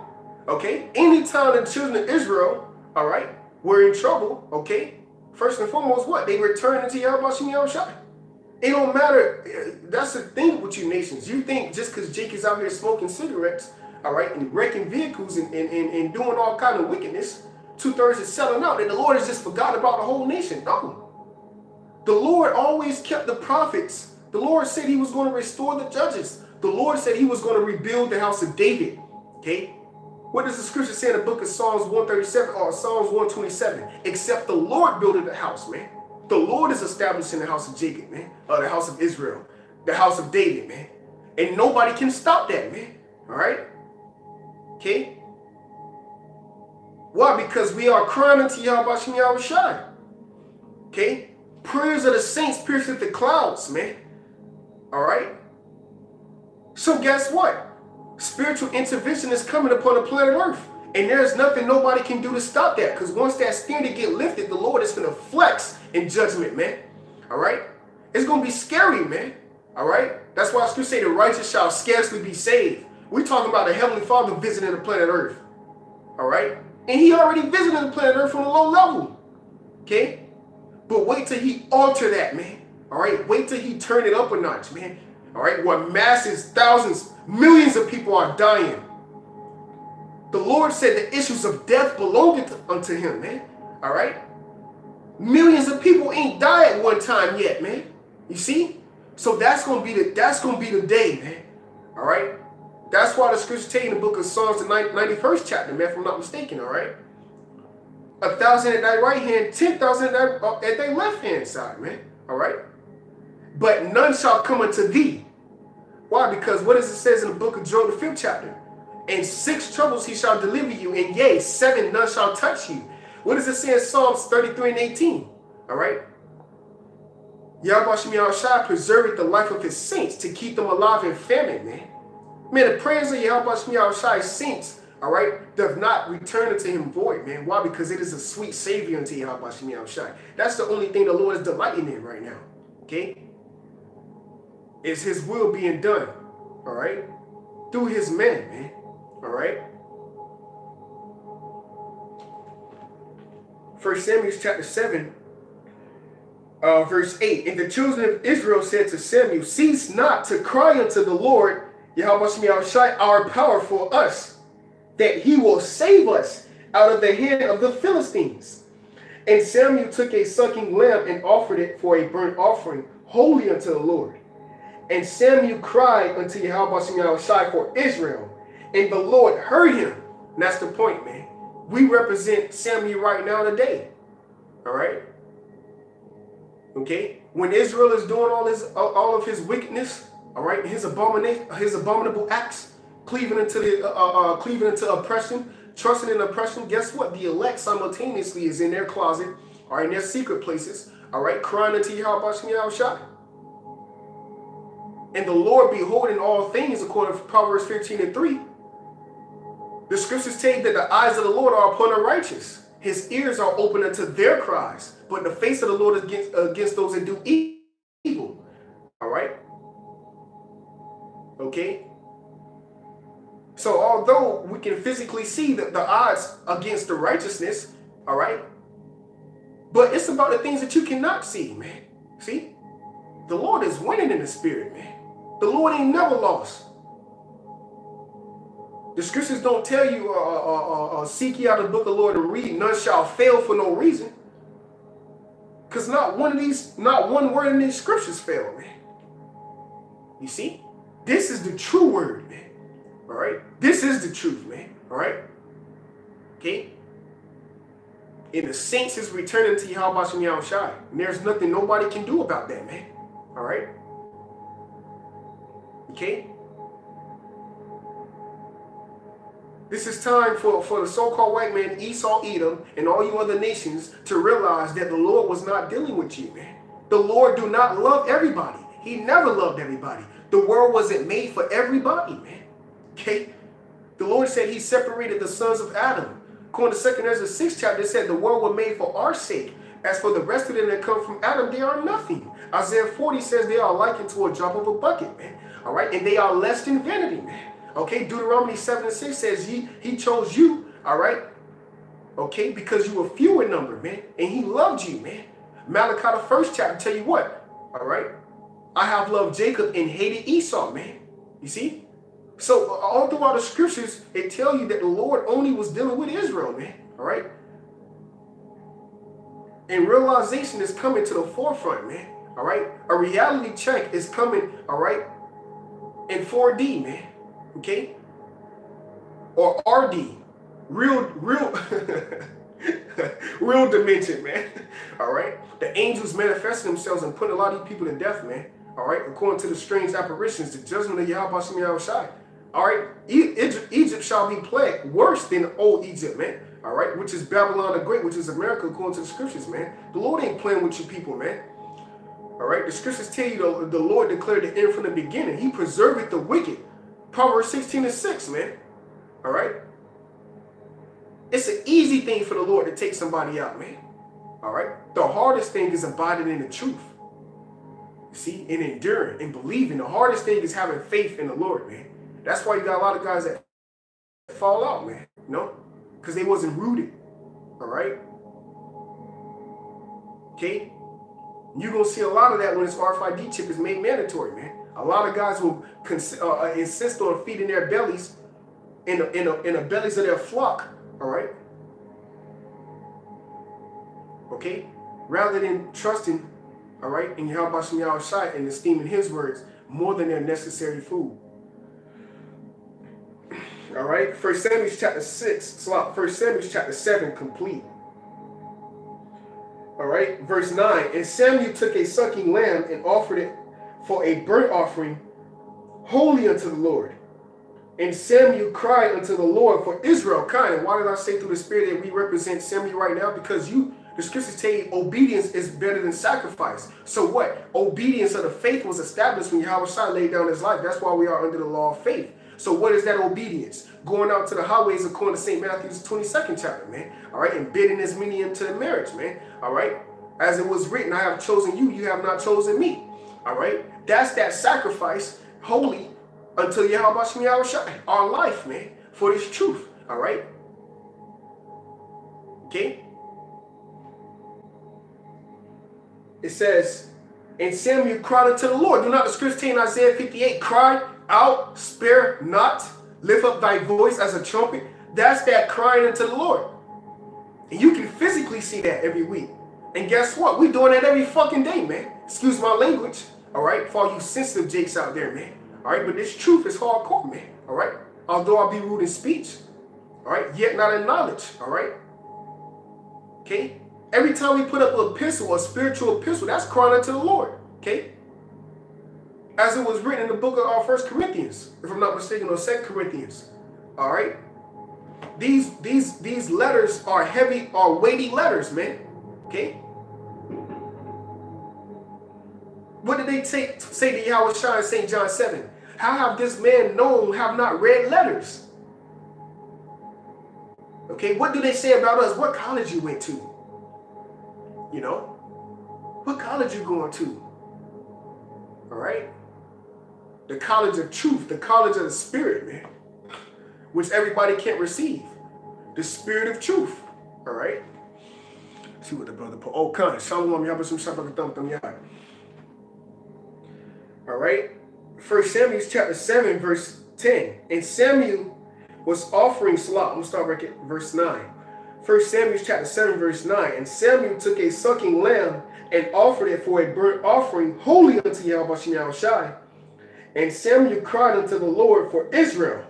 Okay? Anytime the children of Israel, all right, were in trouble, okay, first and foremost, what? They returned into Yahweh Bahashim Yahushai. It don't matter. That's the thing with you nations. You think just because Jake is out here smoking cigarettes, all right, and wrecking vehicles and doing all kind of wickedness, 2/3 is selling out, and the Lord has just forgot about the whole nation. No. The Lord always kept the prophets. The Lord said he was going to restore the judges. The Lord said he was going to rebuild the house of David. Okay? What does the scripture say in the book of Psalms 137 or Psalms 127? Except the Lord builded the house, man. The Lord is establishing the house of Jacob, man. Or the house of Israel. The house of David, man. And nobody can stop that, man. All right? Okay? Why? Because we are crying unto Yahweh Yahushai. Okay? Prayers of the saints pierceth the clouds, man. All right? So guess what? Spiritual intervention is coming upon the planet Earth. And there's nothing nobody can do to stop that. Because once that standard get lifted, the Lord is going to flex in judgment, man. All right? It's going to be scary, man. All right? That's why scripture say the righteous shall scarcely be saved. We're talking about the Heavenly Father visiting the planet Earth. All right? And he already visited the planet Earth on a low level. Okay? But wait till he alter that, man. All right? Wait till he turn it up a notch, man. All right? Where masses, thousands, millions of people are dying. The Lord said the issues of death belonged unto him, man. All right? Millions of people ain't died at one time yet, man. You see? So that's gonna be the day, man. All right? That's why the scripture tell you in the book of Psalms, the 91st chapter, man, if I'm not mistaken, all right? 1,000 at thy right hand, 10,000 at thy left hand side, man. All right? But none shall come unto thee. Why? Because what does it says in the book of Job, the 5th chapter? In 6 troubles he shall deliver you, and yea, 7 none shall touch you. What does it say in Psalms 33 and 18? All right? Yahweh Shai preserved the life of his saints to keep them alive in famine, man. Man, the prayers of Yahweh Shai's saints, all right, does not return unto him void, man. Why? Because it is a sweet savior unto Yahweh Shai. That's the only thing the Lord is delighting in right now. Okay? Is his will being done, all right? Through his men, man. All right? 1 Samuel chapter 7, verse 8. And the children of Israel said to Samuel, cease not to cry unto the Lord, Yahweh Shai, our power for us, that he will save us out of the hand of the Philistines. And Samuel took a sucking lamb and offered it for a burnt offering, holy unto the Lord. And Samuel cried unto Yahweh Shai for Israel, and the Lord heard him. And that's the point, man. We represent Samuel right now today. All right? Okay? When Israel is doing all of his wickedness, all right, his abominable acts, cleaving into oppression, trusting in oppression, guess what? The elect simultaneously is in their closet or in their secret places, all right, crying unto YAHAWASHI. And the Lord beholding all things, according to Proverbs 15:3. The scriptures tell you that the eyes of the Lord are upon the righteous. His ears are open unto their cries, but the face of the Lord is against those that do evil. All right? Okay? So although we can physically see the odds against the righteousness, all right? But it's about the things that you cannot see, man. See? The Lord is winning in the spirit, man. The Lord ain't never lost. The scriptures don't tell you, seek ye out the book of the Lord and read, none shall fail for no reason. Because not one word in these scriptures fail, man. You see? This is the true word, man. All right? This is the truth, man. All right? Okay? And the saints is returning to YAHAWASHI. And there's nothing nobody can do about that, man. All right? Okay? This is time for the so-called white man, Esau, Edom, and all you other nations to realize that the Lord was not dealing with you, man. The Lord do not love everybody. He never loved everybody. The world wasn't made for everybody, man. Okay? The Lord said he separated the sons of Adam. According to 2 Ezra 6 chapter, it said the world was made for our sake. As for the rest of them that come from Adam, they are nothing. Isaiah 40 says they are likened to a drop of a bucket, man. All right? And they are less than vanity, man. Okay, Deuteronomy 7:6 says he chose you, all right? Okay, because you were few in number, man. And he loved you, man. Malachi the 1st chapter tell you what, all right? I have loved Jacob and hated Esau, man. You see? So all throughout the scriptures, it tell you that the Lord only was dealing with Israel, man. All right? And realization is coming to the forefront, man. All right? A reality check is coming, all right, in 4D, man. Okay? Or RD. Real real dimension, man. All right? The angels manifesting themselves and putting a lot of these people to death, man. All right? According to the strange apparitions, the judgment of YAHAWASHI. All right? Egypt shall be plagued worse than old Egypt, man. All right? Which is Babylon the Great, which is America, according to the scriptures, man. The Lord ain't playing with you people, man. All right? The scriptures tell you the Lord declared the end from the beginning. He preserved the wicked. Proverbs 16:6, man. All right? It's an easy thing for the Lord to take somebody out, man. All right? The hardest thing is abiding in the truth. You see? And enduring and believing. The hardest thing is having faith in the Lord, man. That's why you got a lot of guys that fall out, man. You know? Because they wasn't rooted. All right? Okay? You're going to see a lot of that when this RFID chip is made mandatory, man. A lot of guys will insist on feeding their bellies in the bellies of their flock, all right? Okay? Rather than trusting, all right, in YAHAWASHI and esteeming his words more than their necessary food. All right? 1 Samuel chapter 6, 1 Samuel chapter 7 complete. All right? Verse 9, and Samuel took a sucking lamb and offered it for a burnt offering holy unto the Lord. And Samuel cried unto the Lord for Israel kind. And why did I say through the Spirit that we represent Samuel right now? Because the scriptures tell you obedience is better than sacrifice. So what? Obedience of the faith was established when YAHAWASHI laid down his life. That's why we are under the law of faith. So what is that obedience? Going out to the highways according to St. Matthew's 22nd chapter, man. All right? And bidding as many into the marriage, man. All right? As it was written, I have chosen you, you have not chosen me. All right? That's that sacrifice, holy unto YAHAWASHI, our life, man, for this truth. All right? Okay? It says, and Samuel cried unto the Lord. Do not the scripture tell in Isaiah 58, cry out, spare not, lift up thy voice as a trumpet. That's that crying unto the Lord. And you can physically see that every week. And guess what? We're doing that every fucking day, man. Excuse my language. All right? For all you sensitive jakes out there, man. All right? But this truth is hardcore, man. All right? Although I'll be rude in speech. All right? Yet not in knowledge. All right? Okay? Every time we put up an epistle, a spiritual epistle, that's crying unto the Lord. Okay? As it was written in the book of 1 Corinthians, if I'm not mistaken, or 2 Corinthians. All right? These letters are heavy, are weighty letters, man. Okay? What did they say to YAHAWASHI in St. John 7? How have this man known, have not read letters? Okay, what do they say about us? What college you went to? You know? What college you going to? All right? The college of truth, the college of the spirit, man. Which everybody can't receive. The spirit of truth. All right? See what the brother put. Oh, come. Shalom, y'all, some shabbat. All right? 1 Samuel chapter 7, verse 10. And Samuel was offering Salah. I'm going to start right at verse 9. 1 Samuel chapter 7, verse 9. And Samuel took a sucking lamb and offered it for a burnt offering holy unto YAHAWASHI. And Samuel cried unto the Lord for Israel.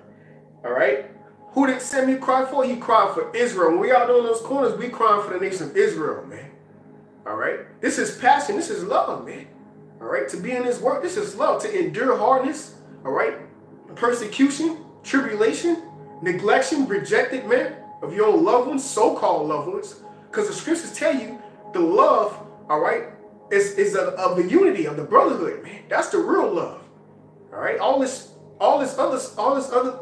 All right? Who did Samuel cry for? He cried for Israel. When we out on those corners, we crying for the nation of Israel, man. All right? This is passion. This is love, man. All right? To be in his work, this is love. To endure hardness, all right? Persecution, tribulation, neglection, rejected, man, of your own loved ones, so-called loved ones. Because the scriptures tell you the love, all right, is of the unity, of the brotherhood, man. That's the real love. All right? All this other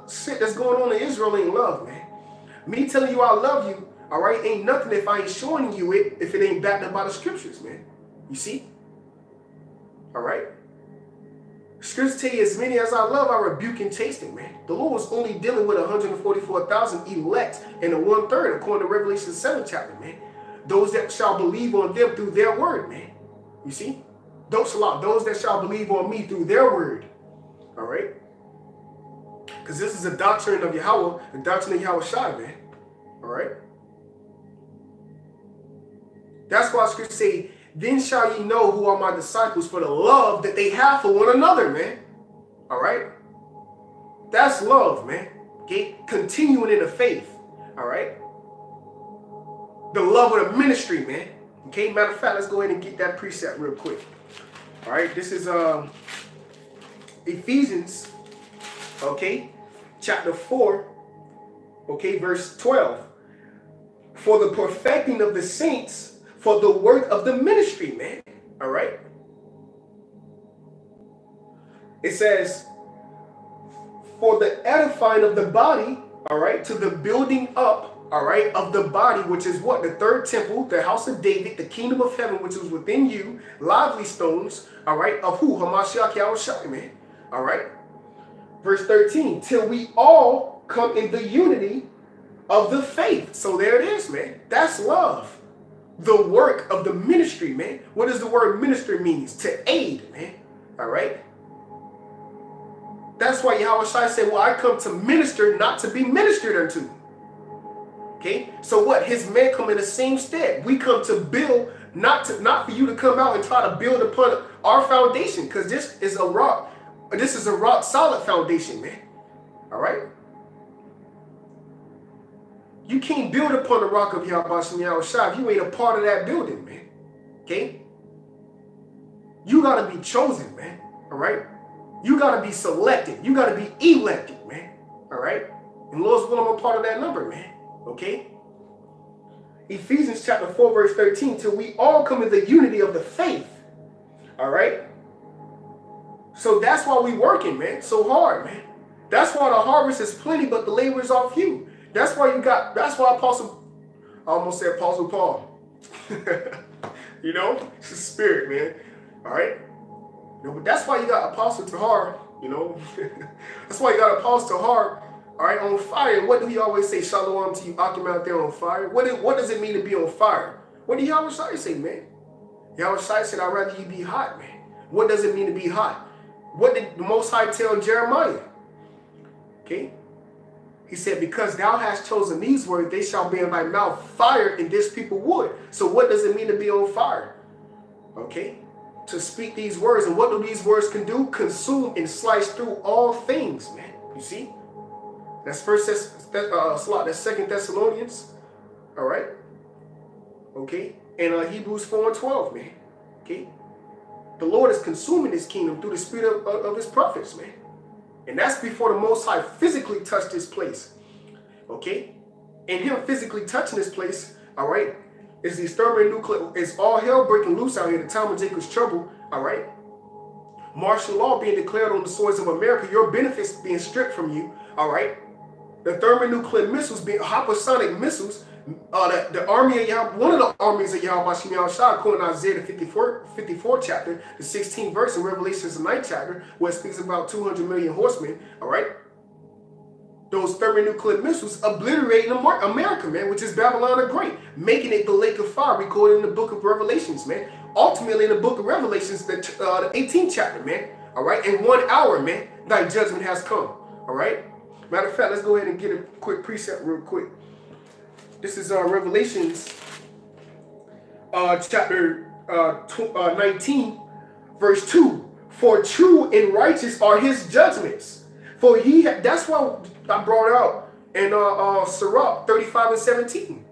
shit that's going on in Israel ain't love, man. Me telling you I love you, all right, ain't nothing if I ain't showing you it, if it ain't backed up by the scriptures, man. You see? All right? Scriptures tell you, as many as I love, I rebuke and chasten, man. The Lord was only dealing with 144,000 elect and the 1/3, according to Revelation 7 chapter, man. Those that shall believe on them through their word, man. You see? Those that shall believe on me through their word. All right? Because this is a doctrine of Yahweh, the doctrine of YAHAWASHI, man. All right? That's why scripture say, then shall ye know who are my disciples for the love that they have for one another, man. All right? That's love, man. Okay? Continuing in the faith. All right? The love of the ministry, man. Okay? Matter of fact, let's go ahead and get that precept real quick. All right? This is Ephesians, okay? Chapter 4, okay, verse 12. For the perfecting of the saints, for the work of the ministry, man. All right? It says, for the edifying of the body, all right, to the building up, all right, of the body, which is what? The third temple, the house of David, the kingdom of heaven, which is within you, lively stones, all right, of who? Hamashiach YAHAWASHI, man. All right? Verse 13, till we all come in the unity of the faith. So there it is, man. That's love. The work of the ministry, man. What does the word ministry means? To aid, man. All right? That's why YAHAWASHI said, well, I come to minister, not to be ministered unto. Okay? So what? His men come in the same stead. We come to build, not for you to come out and try to build upon our foundation, because this is a rock. This is a rock solid foundation, man. All right? You can't build upon the rock of YAHAWASHI if you ain't a part of that building, man. Okay? You got to be chosen, man. All right? You got to be selected. You got to be elected, man. All right? And Lord's will, I'm a part of that number, man. Okay? Ephesians chapter 4, verse 13, till we all come in the unity of the faith. All right? So that's why we working, man, so hard, man. That's why the harvest is plenty, but the laborers are few. That's why that's why I almost said Apostle Paul. You know, it's the spirit, man. All right? You know, but that's why you got Apostle Tahar, you know. That's why you got Apostle Tahar, all right, on fire. What do he always say? Shalom to you, Akim out there on fire. What does it mean to be on fire? What did YAHAWASHI say, man? YAHAWASHI said, I'd rather you be hot, man. What does it mean to be hot? What did the Most High tell Jeremiah? Okay? He said, because thou hast chosen these words, they shall be in thy mouth fire, and this people would. So what does it mean to be on fire? Okay? To speak these words. And what do these words can do? Consume and slice through all things, man. You see? That's that's 2 Thessalonians. All right? Okay? And Hebrews 4:12, man. Okay? The Lord is consuming his kingdom through the spirit of his prophets, man. And that's before the Most High physically touched this place. Okay? and him physically touching this place, all right, is these thermonuclear, it's all hell breaking loose out here, the time of Jacob's trouble, all right? Martial law being declared on the soils of America, your benefits being stripped from you, all right? The thermonuclear missiles being hypersonic missiles, the army of Yahweh, one of the armies of YAHAWASHI, according to Isaiah the 54th chapter, the 16th verse in Revelations the 9th chapter, where it speaks about 200 million horsemen, all right? Those thermonuclear missiles obliterating America, man, which is Babylon the Great, making it the lake of fire, recorded in the book of Revelations, man. Ultimately, in the book of Revelations, the 18th chapter, man, all right? In 1 hour, man, thy judgment has come, all right? Matter of fact, let's go ahead and get a quick precept real quick. This is Revelations chapter 19, verse 2. For true and righteous are his judgments. For he, that's why I brought out in Sirach 35 and 17.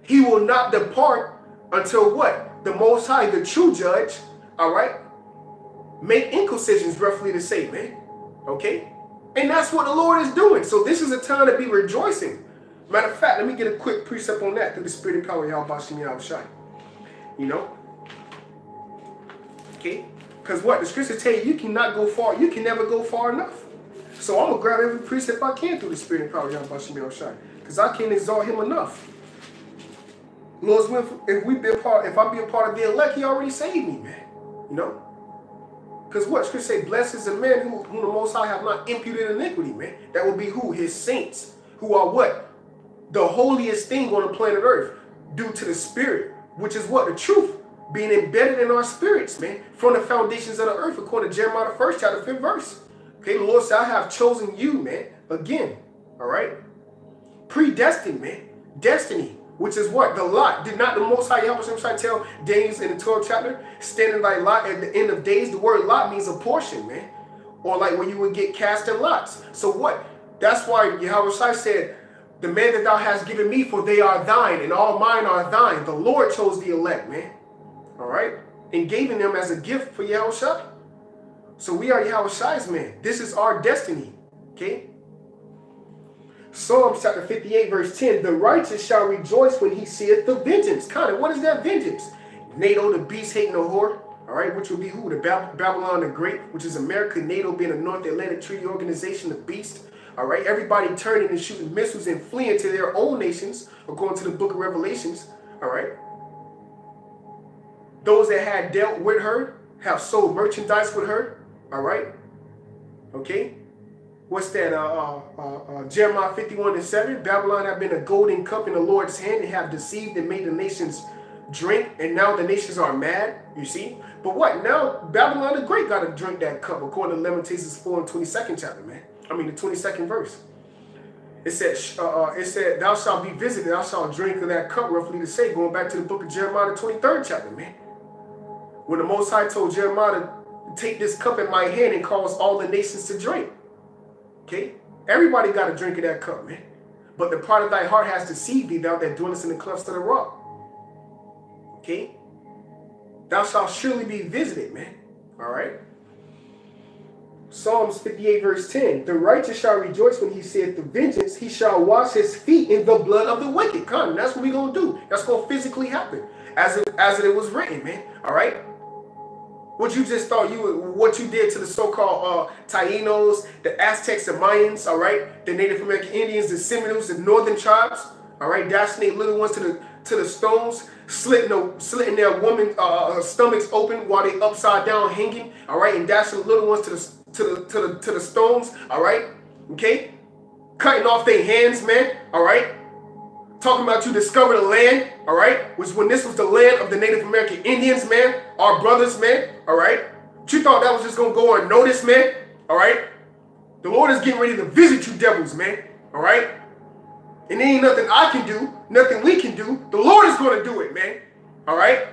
He will not depart until what? The Most High, the true judge, all right, make incursions, roughly to say, man. Okay? And that's what the Lord is doing. So this is a time to be rejoicing. Matter of fact, let me get a quick precept on that through the spirit and power of YAHAWASHI. You know? Okay? Because what? The scriptures tell you, you cannot go far. You can never go far enough. So I'm going to grab every precept I can through the spirit and power of YAHAWASHI. Because I can't exalt him enough. Lord's will, if I be a part of the elect, he already saved me, man. You know? Because what? Scripture say, blessed is the man whom the Most High have not imputed iniquity, man. That will be who? His saints. Who are what? The holiest thing on the planet Earth. Due to the spirit. Which is what? The truth. Being embedded in our spirits, man. From the foundations of the earth. According to Jeremiah the 1st chapter, 5th verse. Okay, the Lord said, I have chosen you, man. Again. Alright? Predestined, man. Destiny. Which is what? The lot. Did not the Most High YAHAWASHI tell Daniel in the 12th chapter? Standing like lot at the end of days. The word lot means a portion, man. Or like when you would get cast in lots. So what? That's why YAHAWASHI said, the man that thou hast given me, for they are thine, and all mine are thine. The Lord chose the elect, man. All right? And gave them as a gift for YAHAWASHI. So we are YAHAWASHI's man. This is our destiny. Okay? Psalms chapter 58 verse 10. The righteous shall rejoice when he seeth the vengeance. Kind of, what is that vengeance? NATO, the beast hating the whore. All right, which will be who? The Babylon the Great, which is America. NATO being a North Atlantic Treaty Organization, the beast. All right, everybody turning and shooting missiles and fleeing to their own nations, according to the book of Revelations. All right. Those that had dealt with her have sold merchandise with her. All right. Okay. What's that? Jeremiah 51 and 7. Babylon have been a golden cup in the Lord's hand and have deceived and made the nations drink. And now the nations are mad. You see? But what? Now Babylon the Great got to drink that cup, according to Lamentations 4 and 22nd chapter, man. I mean, the 22nd verse. It said, thou shalt be visited, thou shalt drink of that cup, roughly to say, going back to the book of Jeremiah, the 23rd chapter, man. When the Most High told Jeremiah to take this cup in my hand and cause all the nations to drink. Okay? Everybody got to drink of that cup, man. But the pride of thy heart has deceived thee, thou that dwellest in the clefts of the rock. Okay? Thou shalt surely be visited, man. All right? Psalms 58 verse 10. The righteous shall rejoice when he saith the vengeance. He shall wash his feet in the blood of the wicked. Come, that's what we're going to do. That's going to physically happen. As it was written, man. All right? What you just thought what you did to the so-called Tainos, the Aztecs, the Mayans, all right? The Native American Indians, the Seminoles, the northern tribes, all right? Dashing their little ones to the stones, slitting their women stomachs open while they upside down hanging, all right? And dashing the little ones to the stones, all right? Okay? Cutting off their hands, man, all right? Talking about you discovered the land, all right? Which when this was the land of the Native American Indians, man, our brothers, man, all right? But you thought that was just going to go unnoticed, man, all right? The Lord is getting ready to visit you devils, man, all right? And there ain't nothing I can do, nothing we can do. The Lord is going to do it, man, all right?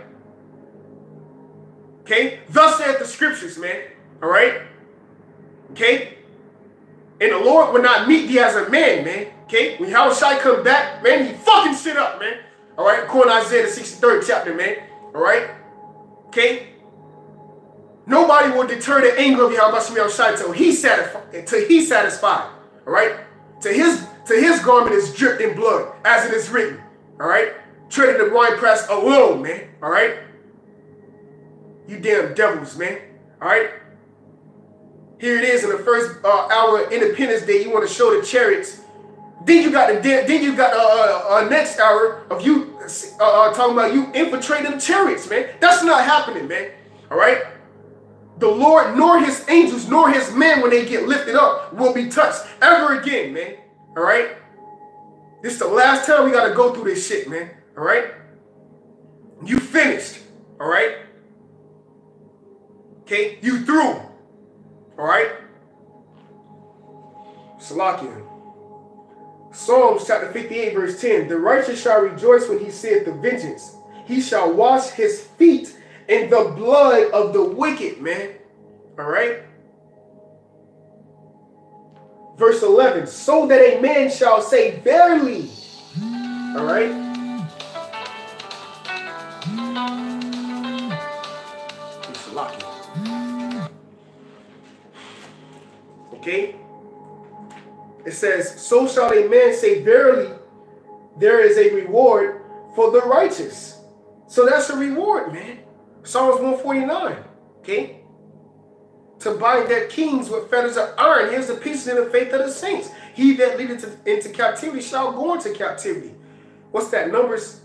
Okay? Thus saith the scriptures, man, all right? Okay? And the Lord will not meet thee as a man, man. Okay? When YAHAWASHI come back, man, he fucking shit up, man. All right? According to Isaiah the 63rd chapter, man. All right? Okay? Nobody will deter the anger of YAHAWASHI till he's satisfied. All right? To to his garment is dripped in blood, as it is written. All right? Treading the winepress alone, man. All right? You damn devils, man. All right? Here it is in the first hour of Independence Day. You want to show the chariots. Then you got the next hour of you talking about you infiltrating the chariots, man. That's not happening, man. All right? The Lord, nor his angels, nor his men, when they get lifted up, will be touched ever again, man. All right? This is the last time we got to go through this shit, man. All right? You finished. All right? Okay? You through. All right? Salakia. Psalms chapter 58 verse 10. The righteous shall rejoice when he seeth the vengeance. He shall wash his feet in the blood of the wicked, man. All right? Verse 11. So that a man shall say verily. All right? Okay? It says, so shall a man say, verily, there is a reward for the righteous. So that's a reward, man. Psalms 149. Okay? To bind their kings with fetters of iron. Here's the pieces in the faith of the saints. He that leadeth into captivity shall go into captivity. What's that? Numbers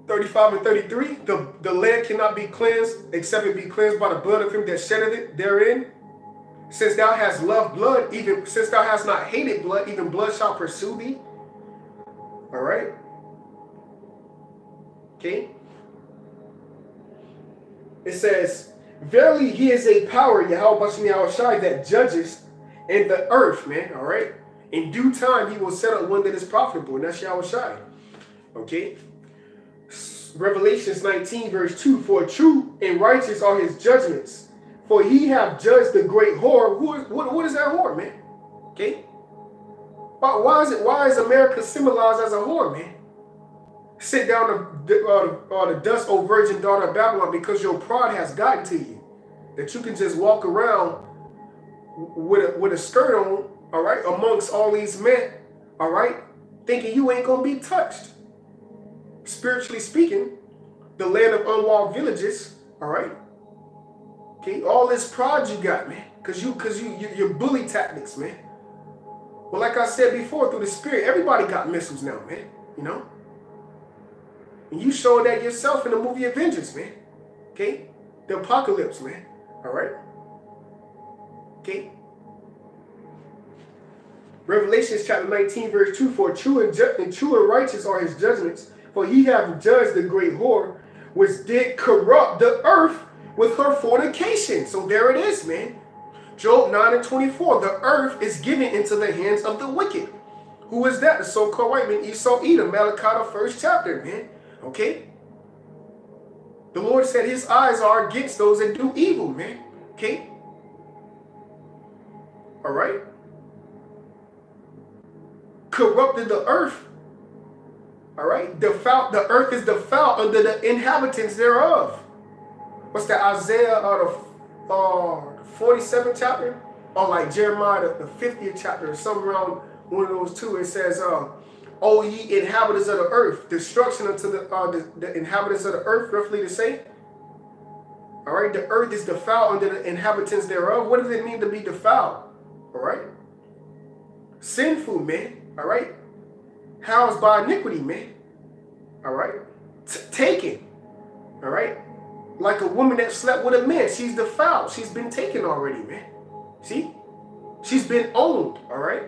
35 and 33. The land cannot be cleansed except it be cleansed by the blood of him that sheddeth it therein. Since thou hast loved blood, even since thou hast not hated blood, even blood shall pursue thee. All right. Okay. It says, verily he is a power, YAHAWASHI, that judges in the earth, man. All right. In due time, he will set up one that is profitable, and that's YAHAWASHI. Okay. Revelations 19 verse 2. For true and righteous are his judgments. For he have judged the great whore. What is that whore, man? Okay. Why is America symbolized as a whore, man? Sit down the dust, O virgin daughter of Babylon, because your pride has gotten to you. That you can just walk around with a skirt on, all right, amongst all these men, all right, thinking you ain't going to be touched. Spiritually speaking, the land of unwalled villages, all right. Okay, all this pride you got, man, because your bully tactics, man. Well, like I said before, through the spirit, everybody got missiles now, man. You know, and you showed that yourself in the movie Avengers, man. Okay, the apocalypse, man. All right. Okay. Revelations chapter 19, verse 2. For true and righteous are his judgments, for he hath judged the great whore, which did corrupt the earth with her fornication. So there it is, man. Job 9 and 24. The earth is given into the hands of the wicked. Who is that? The so-called white man, Esau, Edom, Malachi, the first chapter, man. Okay? The Lord said his eyes are against those that do evil, man. Okay? All right? Corrupted the earth. All right? The earth is defiled under the inhabitants thereof. What's that? Isaiah the 47th chapter? Or like Jeremiah the 50th chapter, or something around one of those two. It says, O ye inhabitants of the earth, destruction unto the inhabitants of the earth, roughly to say. All right, the earth is defiled under the inhabitants thereof. What does it mean to be defiled? All right. Sinful, man. All right. Housed by iniquity, man. All right. Taken. All right. Like a woman that slept with a man. She's defiled. She's been taken already, man. See? She's been owned, all right?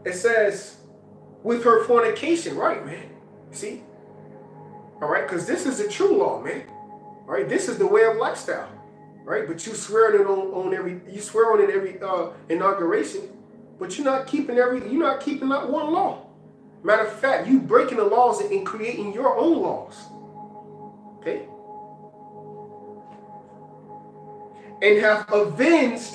It says, with her fornication, right, man? See? All right? Because this is the true law, man. All right? This is the way of lifestyle. Right? But you swear it on every inauguration, but you're not keeping that one law. Matter of fact, you breaking the laws and creating your own laws. Okay? And have avenged,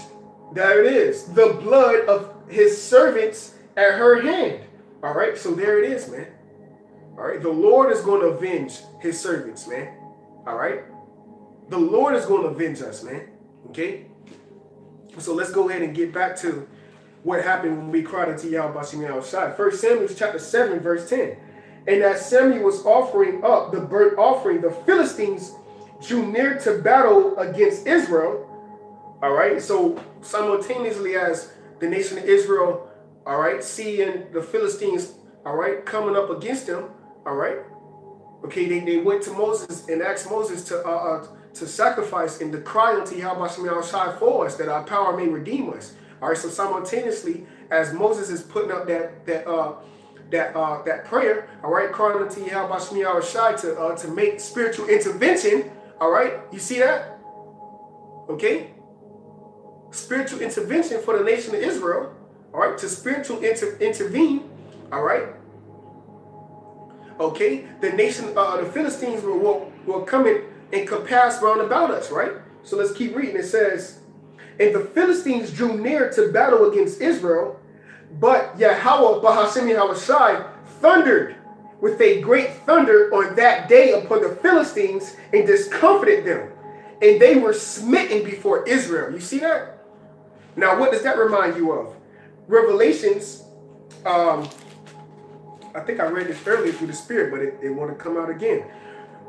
there it is, the blood of his servants at her hand. All right, so there it is, man. All right, the Lord is going to avenge his servants, man. All right, the Lord is going to avenge us, man. Okay, so let's go ahead and get back to what happened when we cried unto Yahawashi. 1 Samuel chapter 7, verse 10. And as Samuel was offering up the burnt offering, the Philistines drew near to battle against Israel. All right. So simultaneously as the nation of Israel, all right, seeing the Philistines, all right, coming up against them, all right. Okay, they went to Moses and asked Moses to sacrifice and to cry unto Yahawashi for us, that our power may redeem us. All right, so simultaneously, as Moses is putting up that prayer, all right, crying unto Yahawashi to make spiritual intervention. All right, you see that? Okay, spiritual intervention for the nation of Israel. All right, to spiritual intervene. All right. Okay, the nation, the Philistines will come in and compass round about us, right? So let's keep reading. It says, and the Philistines drew near to battle against Israel, but Yahawashi thundered with a great thunder on that day upon the Philistines and discomfited them, and they were smitten before Israel. You see that? Now, what does that remind you of? Revelations, I think I read this earlier through the Spirit, but it want to come out again.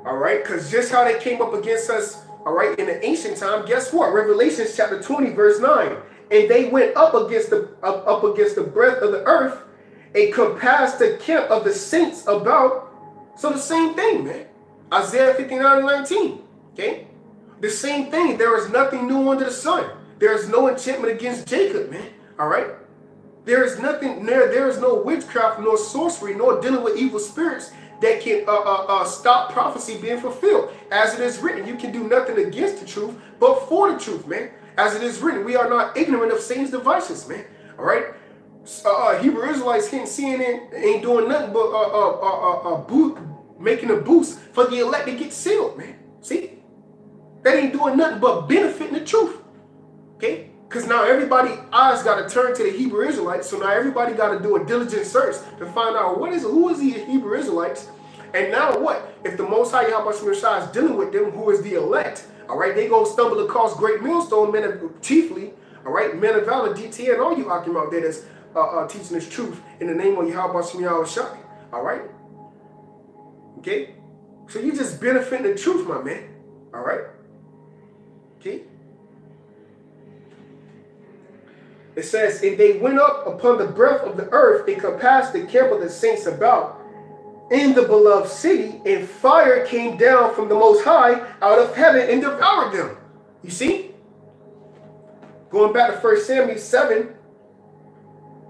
All right, because just how they came up against us, all right, in the ancient time, guess what? Revelations chapter 20, verse 9. And they went up against the breadth of the earth and compassed the camp of the saints about. So the same thing, man. Isaiah 59 and 19. Okay? The same thing. There is nothing new under the sun. There is no enchantment against Jacob, man. All right? There is nothing there. There is no witchcraft, nor sorcery, nor dealing with evil spirits that can stop prophecy being fulfilled. As it is written, you can do nothing against the truth, but for the truth, man. As it is written, we are not ignorant of Satan's devices, man. All right. Hebrew Israelites can't see ain't doing nothing but making a boost for the elect to get sealed, man. See, that ain't doing nothing but benefiting the truth. Okay. Because now everybody's eyes got to turn to the Hebrew Israelites. So now everybody got to do a diligent search to find out who is the Hebrew Israelites. And now what? If the Most High Yahawashi is dealing with them, who is the elect, all right, they going to stumble across great millstone, men of, chiefly, all right, men of valor, DT, and all you Akim out there that's teaching this truth in the name of Yahawashi, all right? Okay? So you just benefiting the truth, my man, all right? Okay? It says, and they went up upon the breadth of the earth and compassed the camp of the saints about in the beloved city, and fire came down from the Most High out of heaven and devoured them. You see? Going back to 1 Samuel 7,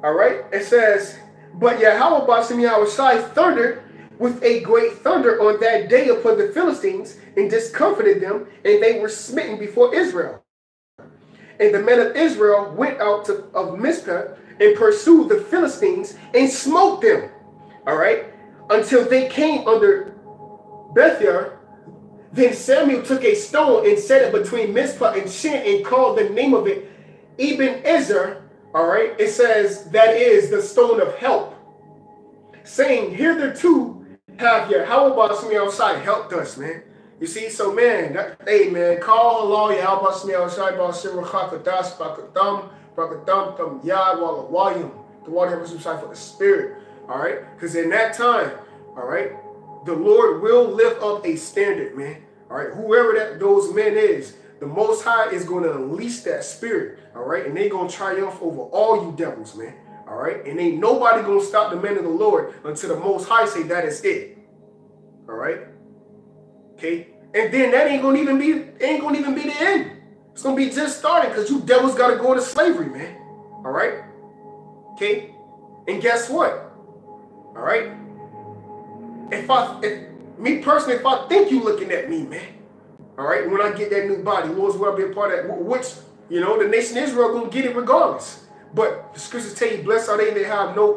all right, it says, but Yahawashi thundered with a great thunder on that day upon the Philistines and discomfited them, and they were smitten before Israel. And the men of Israel went out of Mizpah and pursued the Philistines and smote them, all right, until they came under Bethel. Then Samuel took a stone and set it between Mizpah and Shin and called the name of it Ebenezer, all right. It says that is the stone of help, saying, hitherto have Yahawashi helped us, man. You see, so man, hey man, call Allah Yahawashi the water for the Spirit, all right? Because in that time, all right, the Lord will lift up a standard, man. All right, whoever those men is, the Most High is going to unleash that spirit, all right, and they're going to triumph over all you devils, man. All right, and ain't nobody going to stop the men of the Lord until the Most High say that is it. All right. Okay, and then that ain't gonna even be the end. It's gonna be just starting, because you devils gotta go into slavery, man. All right. Okay, and guess what? All right. If me personally, if I think you looking at me, man, all right, when I get that new body, Lord's will be a part of that. Which, you know, the nation of Israel gonna get it regardless. But the scriptures tell you, blessed are they have no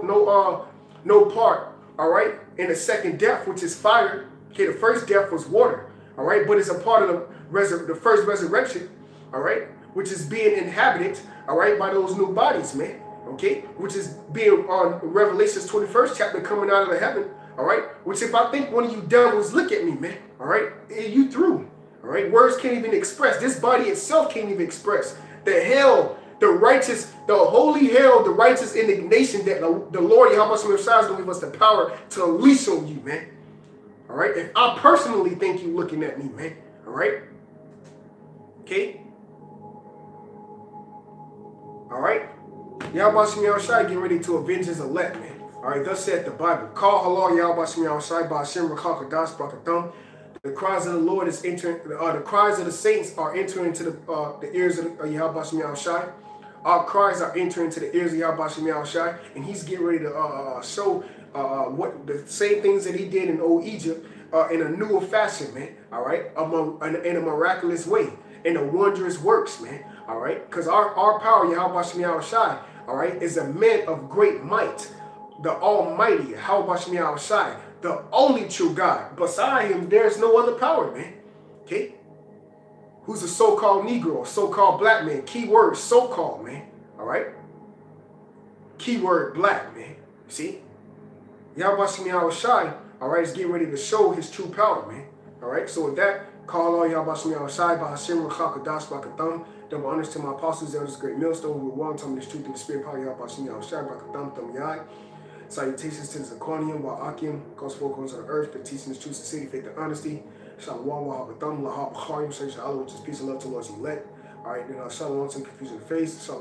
part, all right, in the second death, which is fire. Okay, the first death was water, all right, but it's a part of the first resurrection, all right, which is being inhabited, all right, by those new bodies, man, okay, which is being on Revelation's 21st chapter coming out of the heaven, all right, which if I think one of you devils look at me, man, all right, you through, all right, words can't even express, this body itself can't even express the hell the righteous, the holy hell, the righteous indignation that the Lord Yahawah is going to give us the power to unleash on you, man. All right? If I personally think you looking at me, man. All right? Okay? All right? Yahawah getting ready to avenge his elect, man. All right, thus said the Bible. Call halal Yahawah by Hashem Rakakadas Brakathum. The cries of the Lord is entering. The cries of the saints are entering into the ears of Yahawah. Our cries are entering into the ears of Yahawah, and He's getting ready to show what the same things that He did in old Egypt in a newer fashion, man. All right, in a miraculous way, in a wondrous works, man. All right, because our power, Yahawah, all right, is a man of great might. The Almighty, Yahawah, the only true God. Beside Him, there's no other power, man. Okay? Who's a so-called Negro, so-called black man. Keyword, so-called, man. All right? Keyword, black, man. See? Yahawah, all right, is getting ready to show His true power, man. All right? So with that, call all Yahawah by Hashem Rakakadas Brakathum. Double honors to my apostles, elders, great millstone, who were one, telling me this truth through the spirit, power, Yahawah, Brakathum, Thumb Yai. Salutations to the Zaquanium, YAHAWASHI, God's four corners of the earth, the teaching is truth, sincerity, faith, and honesty. Shalom, which is peace and love to Lord's elect. All right, then shalom, some confusion in the face. Shalom.